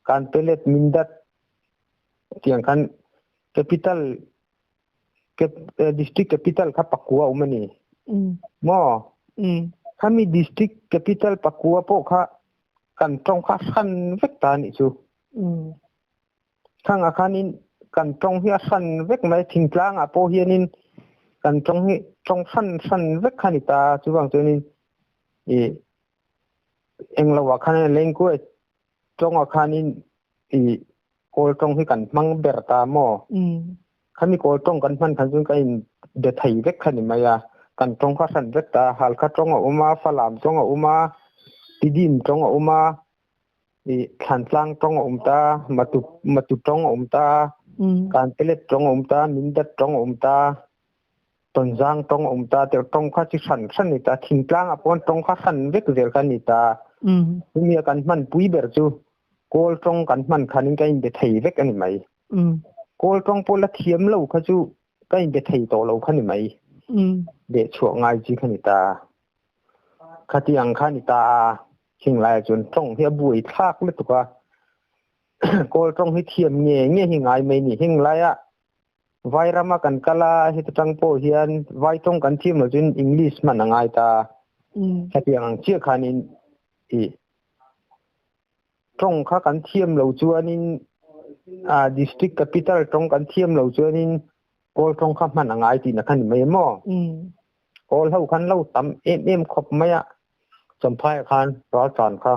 kan pelet mindat tiang kan capital district capital kha pakua umani mo kami district capital pakua po kha kan tong kha san vek ta ni chu thang akhanin kan tong hi san vek mai thingtlang a po hianin kan tong hi tong san vek khani ta chuwang chunin englo wa khan lengku tong akhanin kol tong hi kan mang ber ta mo khami kol tong kan man khan jun kain de thai vek khani maya kan tong kha san vek ta hal kha tong uma falam tong uma tidim tong uma thanchlang tong umta matu tong umta kan pelet tong umta mindat tong umta tonjang tong umta te tong kha chi san ni ta thingtlang apon tong kha san vek zel khan ni ta mi kan man pui ber chu kol tong kan man khanin kain de thei vek ani mai kol tong pola thiam lo kha chu kain de thei to lo khani mai de chuo ngai chi khani ta khati ang khani ta hing lai chun tong hi bui thak le tu ka kol tong hi thiam nge hi ngai mai ni hing lai a ไวรามากันกะลาฮิตจังโปเฮียนไวตรงกันที่มาจุนอังกฤษมันง่ายตาแค่เพียงเชื่อคันินอีตรงข้ากันเทียมเราจวนินdistrict capital ตรงกันเทียมเราจวนินโอลตรงข้ามันง่ายตีนะคันไม่หม้อโอลเท่าคันเราตำเอ็มขบไม่อะสัมภาระคันรอจานค่ะ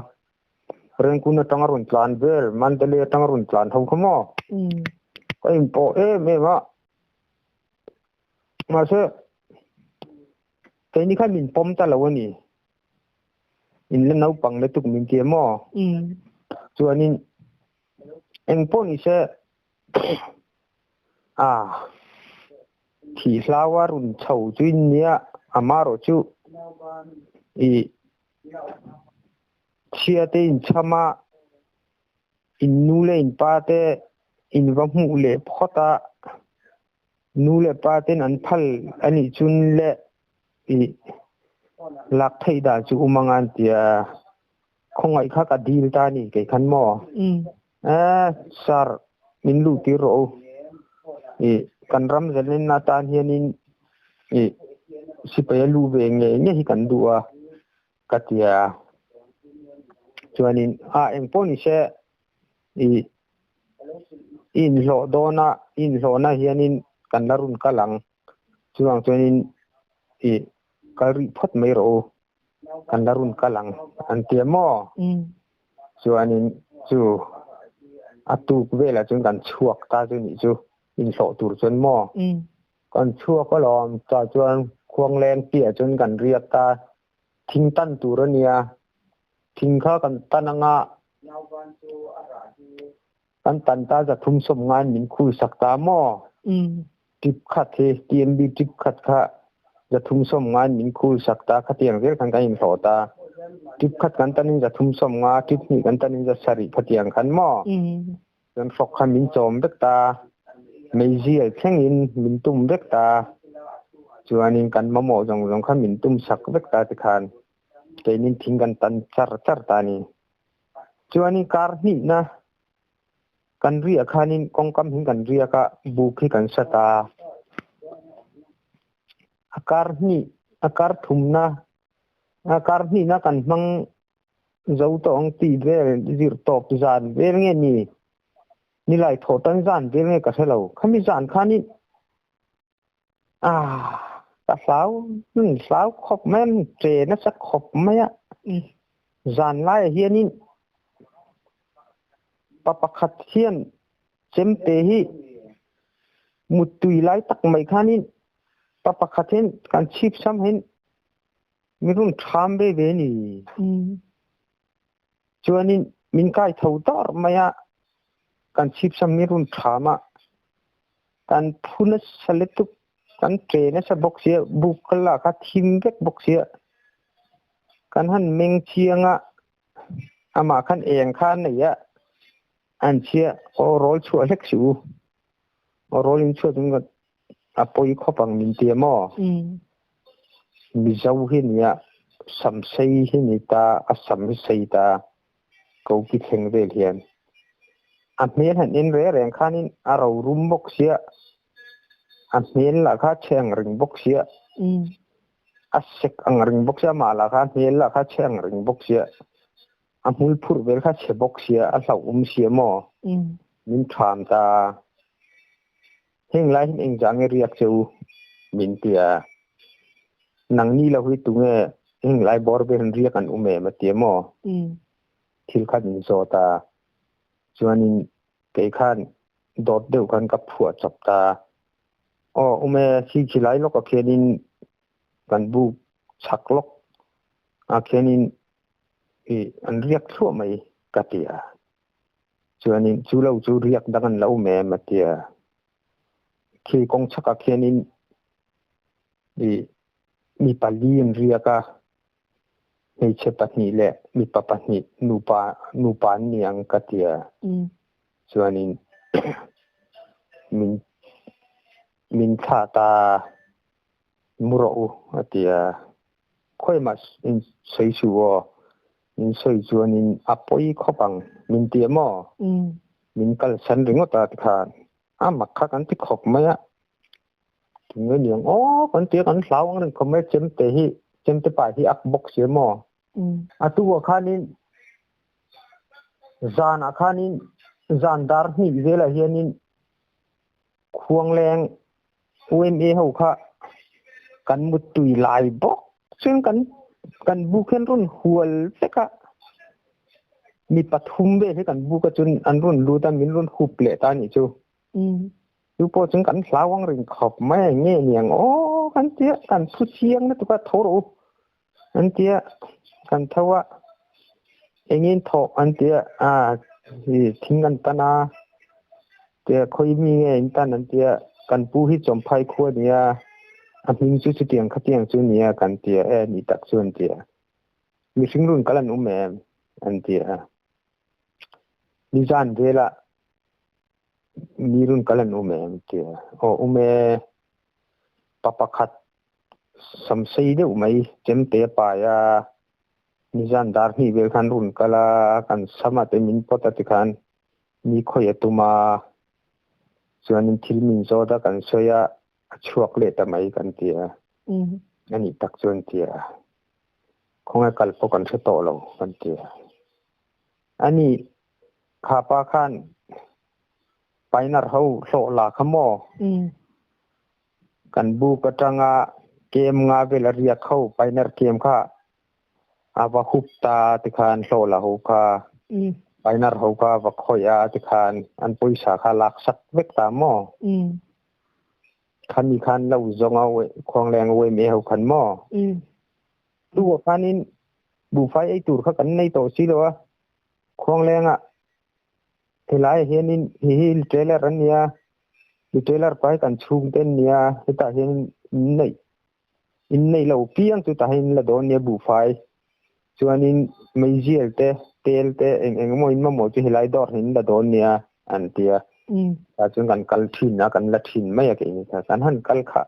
เรื่องคุณต้องรุนจานเวลมันจะเลี้ยต้องรุนจานทำขโมยก็อิมโปไม่ว่ามาเชื่อแต่นี่ข้ามินปมตลอดวันนี้อินเล่นเอาปังเลยตุกมินเทียมส่วนนี้เอ็งป้นี่เชื่อที่ลาวารุนเฉาจุนเนี่ยอามาโรจูเชียเตอินชามาอินนูเลอินปาเตอินวัมมูเลพอตานูเลปาเตนันพัลอันนี้จุนเลลักไทยดาจูอุมังอันเตียคงไอ้ข้ากดีลตานี่ไก่ขันหม้อสาร์มินลูติโรกันรำเจริญนาตาเฮียนินสิไปลูเวงเนี่ยที่กันดัวกัตยาจวนนี้เอ็งปนิเชอินโลโดนาอินโลนาเฮียนินกันดารุนกะลังจวนนี้กะริพัดไม่รู้กันดารุนกะลังอันเตียมอจวนนี้จูอัตุกเวลาจนกันชวกตาจนี่จูอินโลตูจนมอกันชวกก็ลอมจอจวนควงแรงเปียจนกันเรียบตาทิ้งตันตูรเนียทิ้งข้ากันตันงะกันตันตาจะทุ่มสมงานมินคูสักตาหม้อทิบขัดเฮทีเอ็มบีทิบขัดข้าจะทุ่มสมงานมินคูสักตาขัดเตียงเรียกกันกันอินโสตาทิบขัดกันตันนี้จะทุ่มสมงาทิบนี้กันตันนี้จะสริขัดเตียงขันหม้อจนฟกขันมินโจมเด็กตาไม่เจียแข่งอินมินตุ่มเด็กตาจวนนี้กันมะโมจงขันมินตุ่มสักเด็กตาติขันแต่นี่ทิ้งกันตันจาร์ตานี่จวนนี้การนี่นะกันเรียกขานินกองกำหินกันเรียกบุกกันสตาอาการนี่อาการทุ่มนะอาการนี่นะกันมังเจ้าตัวองตีเวรจิรตบจานเวรเงี้ยนี่ไล่ถอดันจานเวรเงี้ยก็เสร็จแล้วขามีจานขานินตาสาวสาวขบแม่นเจนะสักขบไหมจานไล่เฮียนี่ปะปะขัดเทียนเจมเตหีมุดตุยไล่ตักไม่ขานินปะปะขัดเทียนการชีพซ้ำเห็นมีรุ่นทามเบเบนี่จวนนี้มินกายเท่าตอร์ไม่การชีพซ้ำมีรุ่นทามการพูนสเลตุกันเทรนสบกเสียบุกละกัดทิมเวกบกเสียกันหันเมงเชียงอามาขันเองขันเนี่ยอันเชียโอโรลชัวเล็กสูโอโรลินชัวจึงก็ปอยข้อปังมินเตียมอมีเจ้าเห็นเนี่ยสัมเสยเห็นตาสัมเสยตาเขาคิดเห็นเรื่องเห็นอันนี้เห็นอินเรื่องขันอินเรารุมบกเสียอันนี้ล่ะข้าเชียงริงบกเสียเสกอังริงบกเสียมาล่ะข้านี้ล่ะข้าเชียงริงบกเสียมูลพูดเวลข้าเชบกเสียเราเสียหม้อมินถามตาเฮงไรเฮงจังเรียกเจ้ามินเตียนังนี่เราคุยตรงนี้เฮงไรบอร์เบนเรียกกันมาเตียหม้อทิลขันมินโซตาจวนนี้เกยขันโดดเดี่ยวกันกับผัวจับตาชี้ขี้ไรลกเขียนินกันบุกชักลกเขียนินอันเรียกทั่วไม่กัตยาจวนนี้จูเล่าจูเรียกดังนั้นเรามาเตียขี้กงชักเขียนินมีปาลีนเรียกไม่ใช่ปัตนีแหละมีปปัตนีนูปานเนียงกัตยาจวนนี้มินท่าตามุโรอเตียค่อยมาใช้ชัวมินใช้ชัวนินปอยข้อปังมินเตียมอมินกัลสันริงอตาติคานมักขักันที่ขบไหม เงินอย่างอ๋อคนเตี้ยกันสาวนั่นเขาไม่เจ็มเตะป่าที่อักบกเสียหมอตัวข้านี้จานอาคานี้จานดาร์นี่เวลาเฮียนี้ควงแรงUMAเขาค่ะกันมุดตุยลายบอกซึ่งกันบุกเห็นรุ่นหัวเล็กะมีปฐุมเว้ให้กันบุกจนอันรุ่นรู้ตามินรุ่นหุบเละตานี่จูอยู่พอจึงกันสาววังริงขอบแม่เงี้ยเนียงโอ้กันเตี้ยกันผู้เชียงนะตัวก็โทรอันเตี้ยกันเท่าว่าเองเงินทออันเตี้ยทิ้งกันตนาเตี้ยคอยมีเงินตานันเตี้ยกันผู้ที่จมไพ่ขั้วเนี่ยอันนี้จุดเตียงขัดเตียงจุดเนี่ยกันเตี้ยนี่ตักส่วนเตี้ยมีสิ่งรุ่นกันแล้วแม่อันเตี้ยมีจานเวลามีรุ่นกันแล้วแม่เตี้ยโอ้แม่ปะปะขัดสมศรีเดียวไหมเจมเตี้ยป่ายามีจานดาร์นี่เวลคันรุ่นกันละกันสมัติมินปตัดกันมีคอยตุมาส่วนนี้ที่มินโซดากันเสียช่วงเล็กแต่ไม่กันเตี้ยอันนี้ตักส่วนเตี้ยคงให้กัลปกันเสตโลกันเตี้ยอันนี้ข้าป้าขันไปนัดเขาโซลาขโมกันบูกจังเกมงาเวลาเรียกเข้าไปนัดเกมค่ะอาว่าหุบตาติคานโซลาหูค่ะไปนัดหูค่ะว่าคอยติคานอันปุยสาขาลักสักเวกตามหม้อคันมีคันเราจงเอาควงแรงเอาไว้เมียเขาขันหม้อตัวคันนี้บูไฟไอตูดเขากันในโตสิเลยวะควงแรงเฮลัยเฮนินเฮลเทเลอร์เนี่ยลิเทเลอร์ไปกันชุ่มเต้นเนี่ยที่ตาเห็นในเราเพียงที่ตาเห็นละโดนเนี่ยบูไฟส่วนนี้ไม่เจียลเตเองมวยมาหมดที่เฮลัยดอร์เห็นละโดนเนี่ยอันเดียแต่จนกันกัลทินนะกันละทินไม่อยากเองแต่กันหันกัลค่ะ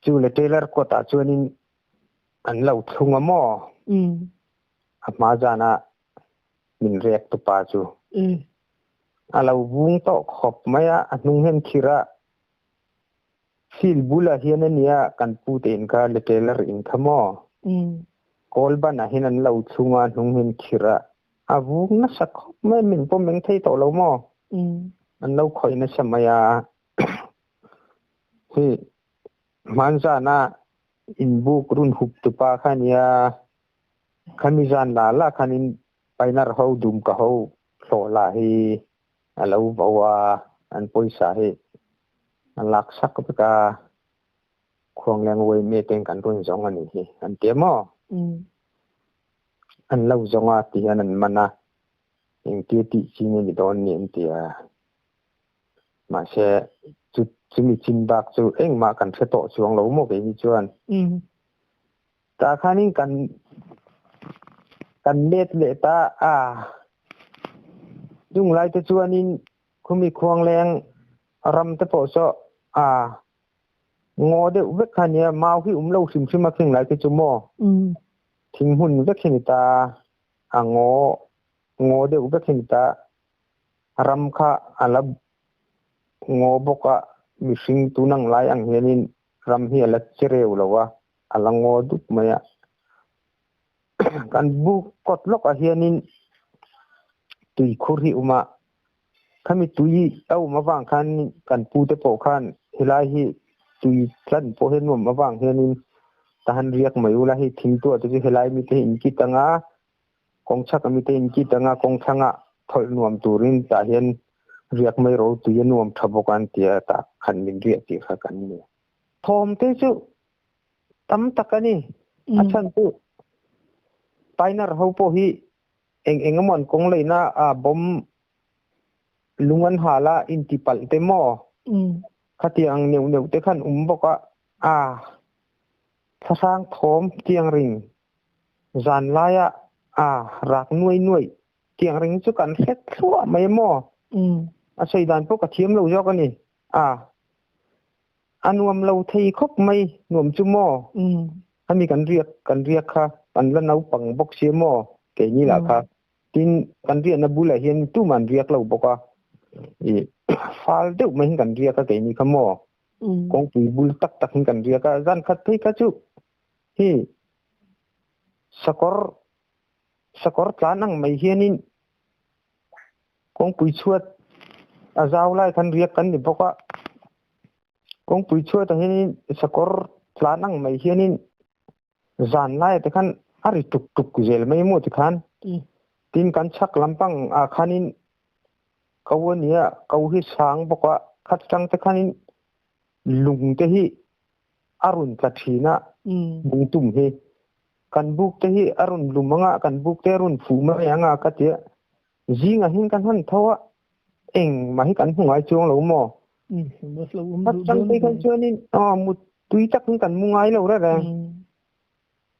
จู่ลิเทเลอร์ก็ตาส่วนนี้อันเราทุ่งหม้อมาจานะมินเรียกตุปาจูเราบุ้งโตขบไม่นุ่งเห็นคิระฟิลบุลาเฮียนเนี่ยกันพูดเองก็เลเทเลอร์อินขมอกอลบ้านเห็นเราทุ่งนุ่งเห็นคิระบุ้งนักสักไม่มินพอมินไทยโตเราหม้ออันเราคอยนัสมัยที่มันจานะอินบุกรุ่นหุบตุปาขันยาขันมิจานลาละขันินไปนัดเขาดุมกับเขาโซลาฮีเราบอกว่าอันปุยสาฮีอันลักสักกับกาควงแรงเว้ยเมต็งกันรุ่นสองอันนี้อันเตี้ยมออันเราจงอาตีอันนั้นมันนะเองเตี้ยติชิงนี่โดนเนี่ยเตี้ยมาเชจุมีจินบักจูเอ็งมากันเสตช่วงเราโมกเองจวนแต่ข้านี้กันเล็ดเลตายุ่งไรแต่ชวนนี้คุณมีควงแรงรำตะโปโซงอเดอุเบกขันเนี่ยมาที่เล่าซิมมาขึ้นไรแต่จุโมทิ้งหุ่นเวกเขนิตางอเดอุเบกเขนิตารำค่ะอะไรงอบกมีสิ่งตุนังไรอังเฮนินรำเฮียละเจริญแล้ววะอะไรงอดุมายกันบุกกดล็อกเฮียนินตุยคุริอุมาข้ามีตุยเอามาฟังขันกันปูเตโปขันเฮลัยฮีตุยสั้นโปเฮนวมมาฟังเฮียนินทหารเรียกมาอยู่ละฮีทิ้งตัวตุยเฮลัยมีเตอินกิตังกองชักมีเตอินกิตังกองชังถอยนวมตูรินตาเห็นเรียกไม่รู้ตุยนวมทับกันเตียตาขันมินเรียกตีขักันเนี่ยทอมเตจูตั้มตะกันนี่อาจารย์ตุไปนัดเขาพอฮีเองมันคงเลยนะบอมลุงอันหาละอินทิปัลเตมอขัดเตียงเหนียวเตขันบอกว่าถ้าสร้างทอมเตียงริงจานลายรักนุ่ยเตียงริงจุกันเซ็ตทั่วไม่มอใส่ด่านพวกกระเทียมเราเยอะกันนี่อันวมเราทีคบไม่นวมจุมอถ้ามีกันเรียกค่ะอันละเอาปังบกเสียมอแก่นี่แหละค่ะทินกันเรียกนับบุลเห็นตู้มันเรียกเราบอกว่า fal deuh mai kan ria ka ke ni khamo kong pui bul tak tak kan ria ka zan khat thei ka chu hi sakor tlanang mai hianin kong pui chuat azaw lai kan ria kan ni boka kong pui chuat hianin sakor tlanang mai hianin zan lai te khan ari tuk tuk zel mai mo ti khan tin kan chak lampang a khanin kawnia kau hi sang boka khat chang te khanin lung te hi arun ka thina bung tum hi kan buk te hi arun lumanga kan buk te arun fu ma yanga ka te jinga hin kan han thawa eng ma hi kan hungai chuang lo mo khat chang te kan chuanin mut tui tak kan mungai lo ra ra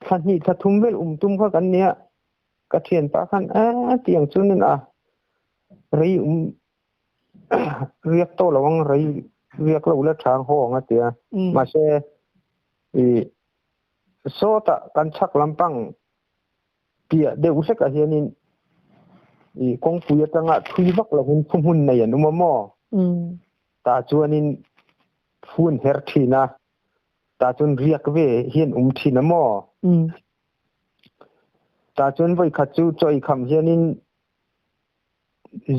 khan hi tha thum vel tum kha kan nia ka thian pa khan tiang chunin rei riak to lawang rei riak lo la thang ho nga tia ma se so ta kan chak lampang pia de usek a hianin kong puya tanga thui bak la hun nei anu mo ta chuanin phun her thina ta chun riak ve hian thina mo ta chun voi khachu choi kham hianin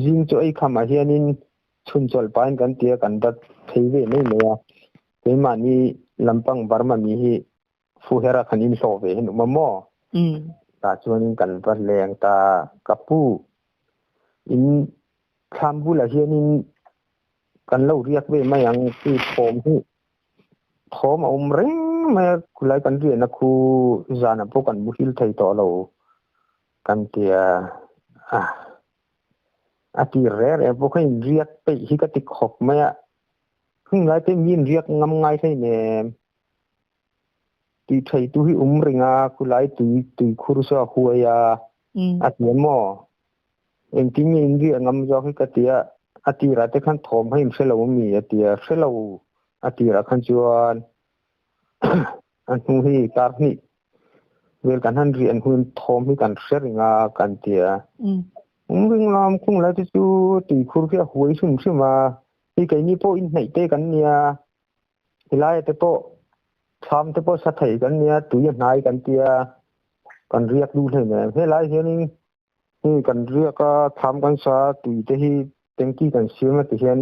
jing choi kham a hianin chun chol pain kan tia kan dat thei ve nei leya ke mani lampang barma mi hi fu hera khanin so ve anu mo ta chuanin kan par leng ta kapu in khambu la hianin kan lo riak ve ma yang ti thom hi thom reng ma kulai kan ri na khu zana po kan mu hil thei to lo kan tia ati re po khain riak pe hi ka ti khop ma hung lai te min riak ngam ngai thei ne ti thei tu hi ringa kulai tu khur so huaya ati mo en ti min ri ngam zo hi ka tia ati ra te khan thom hai selo mi atia selo ati ra khan chuan an hu hi tar ni wel kan han ri an hun thom hi kan sheringa kan tia ring lam khung la chu ti khur khia huai sum ma hi kai ni po in nei te kan nia hilai te po tham te po sa thei kan nia tu ya nai kan tia kan riak du thei ne he lai hianin hi kan riak ka tham kan sa tu te hi tengki kan siama ti hian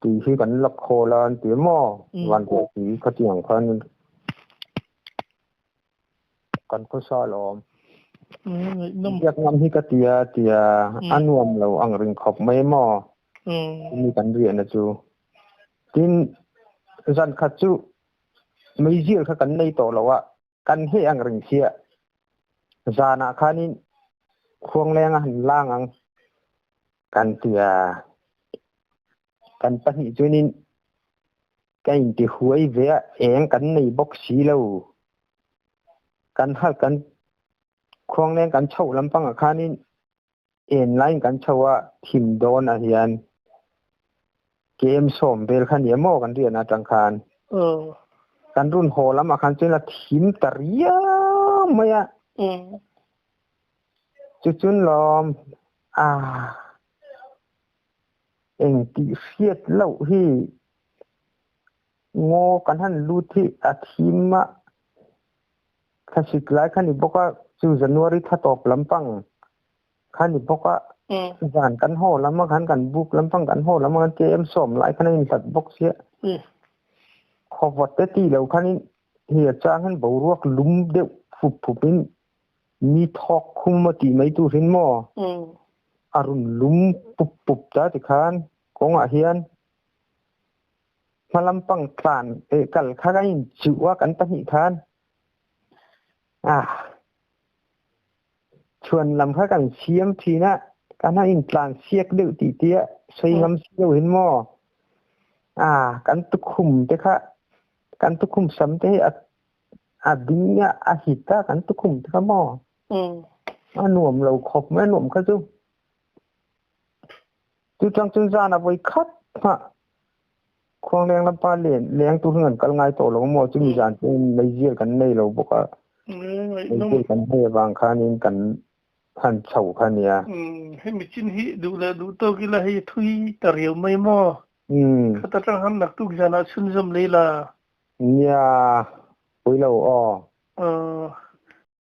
tu hi kan lak kholan ti mo wan ko ti khatiang khan kan ko sa lom yak ngam hi ka tia anuam lo ang ring khop mai mo ni kan ri na chu tin zan khat chu mai zil kha kan nei to lawa kan he ang ring sia zana khanin khuang leng han lang ang kan tia kan pani chunin kain ti huai ve eng kan nei box si lo kan ha kan khuang leng kan chho lampang a khanin en line kan chowa thim don a hian kem som bel khan ye mo kan ria na tang khan kan run ho lam a khan chela thim taria maya chun lom eng ti fiat lo hi ngo kan han lu thi a thima khasik lai khani boka chu January thatop lampang khani boka zan kan ho lam khan kan buk lampang kan ho lam kan kem som lai khan in tat box ye khowat te ti lo khan in hi chang han bo ruak lum de phupin mi thok khum ti mai tu rin mo arun lum pup ta ti khan kong a hian malampang tlan kal kha in chuwa kan ta hi khan chuan lam kha kan siam thina kan in tlan siak de ti tia sei ngam siu hin mo kan tu khum te kha kan tu khum sam te a dinya a hita kan tu khum te kha mo nuam lo khop me nuam kha chu chang chun za na voi khat ha khong leng lam pa len leng tu ngan kal ngai to lo mo chu mi jan nei jial kan nei lo boka kan he wang khanin kan ขันเฉาขันเนี่ยให้มีชิ้นหิดูแลดูโตกิละให้ทุยตะเรียวไม่มอข้าตะจังหันหนักตุกจานะชุนจำเลยล่ะเนี่ยปุยเราอ๋อ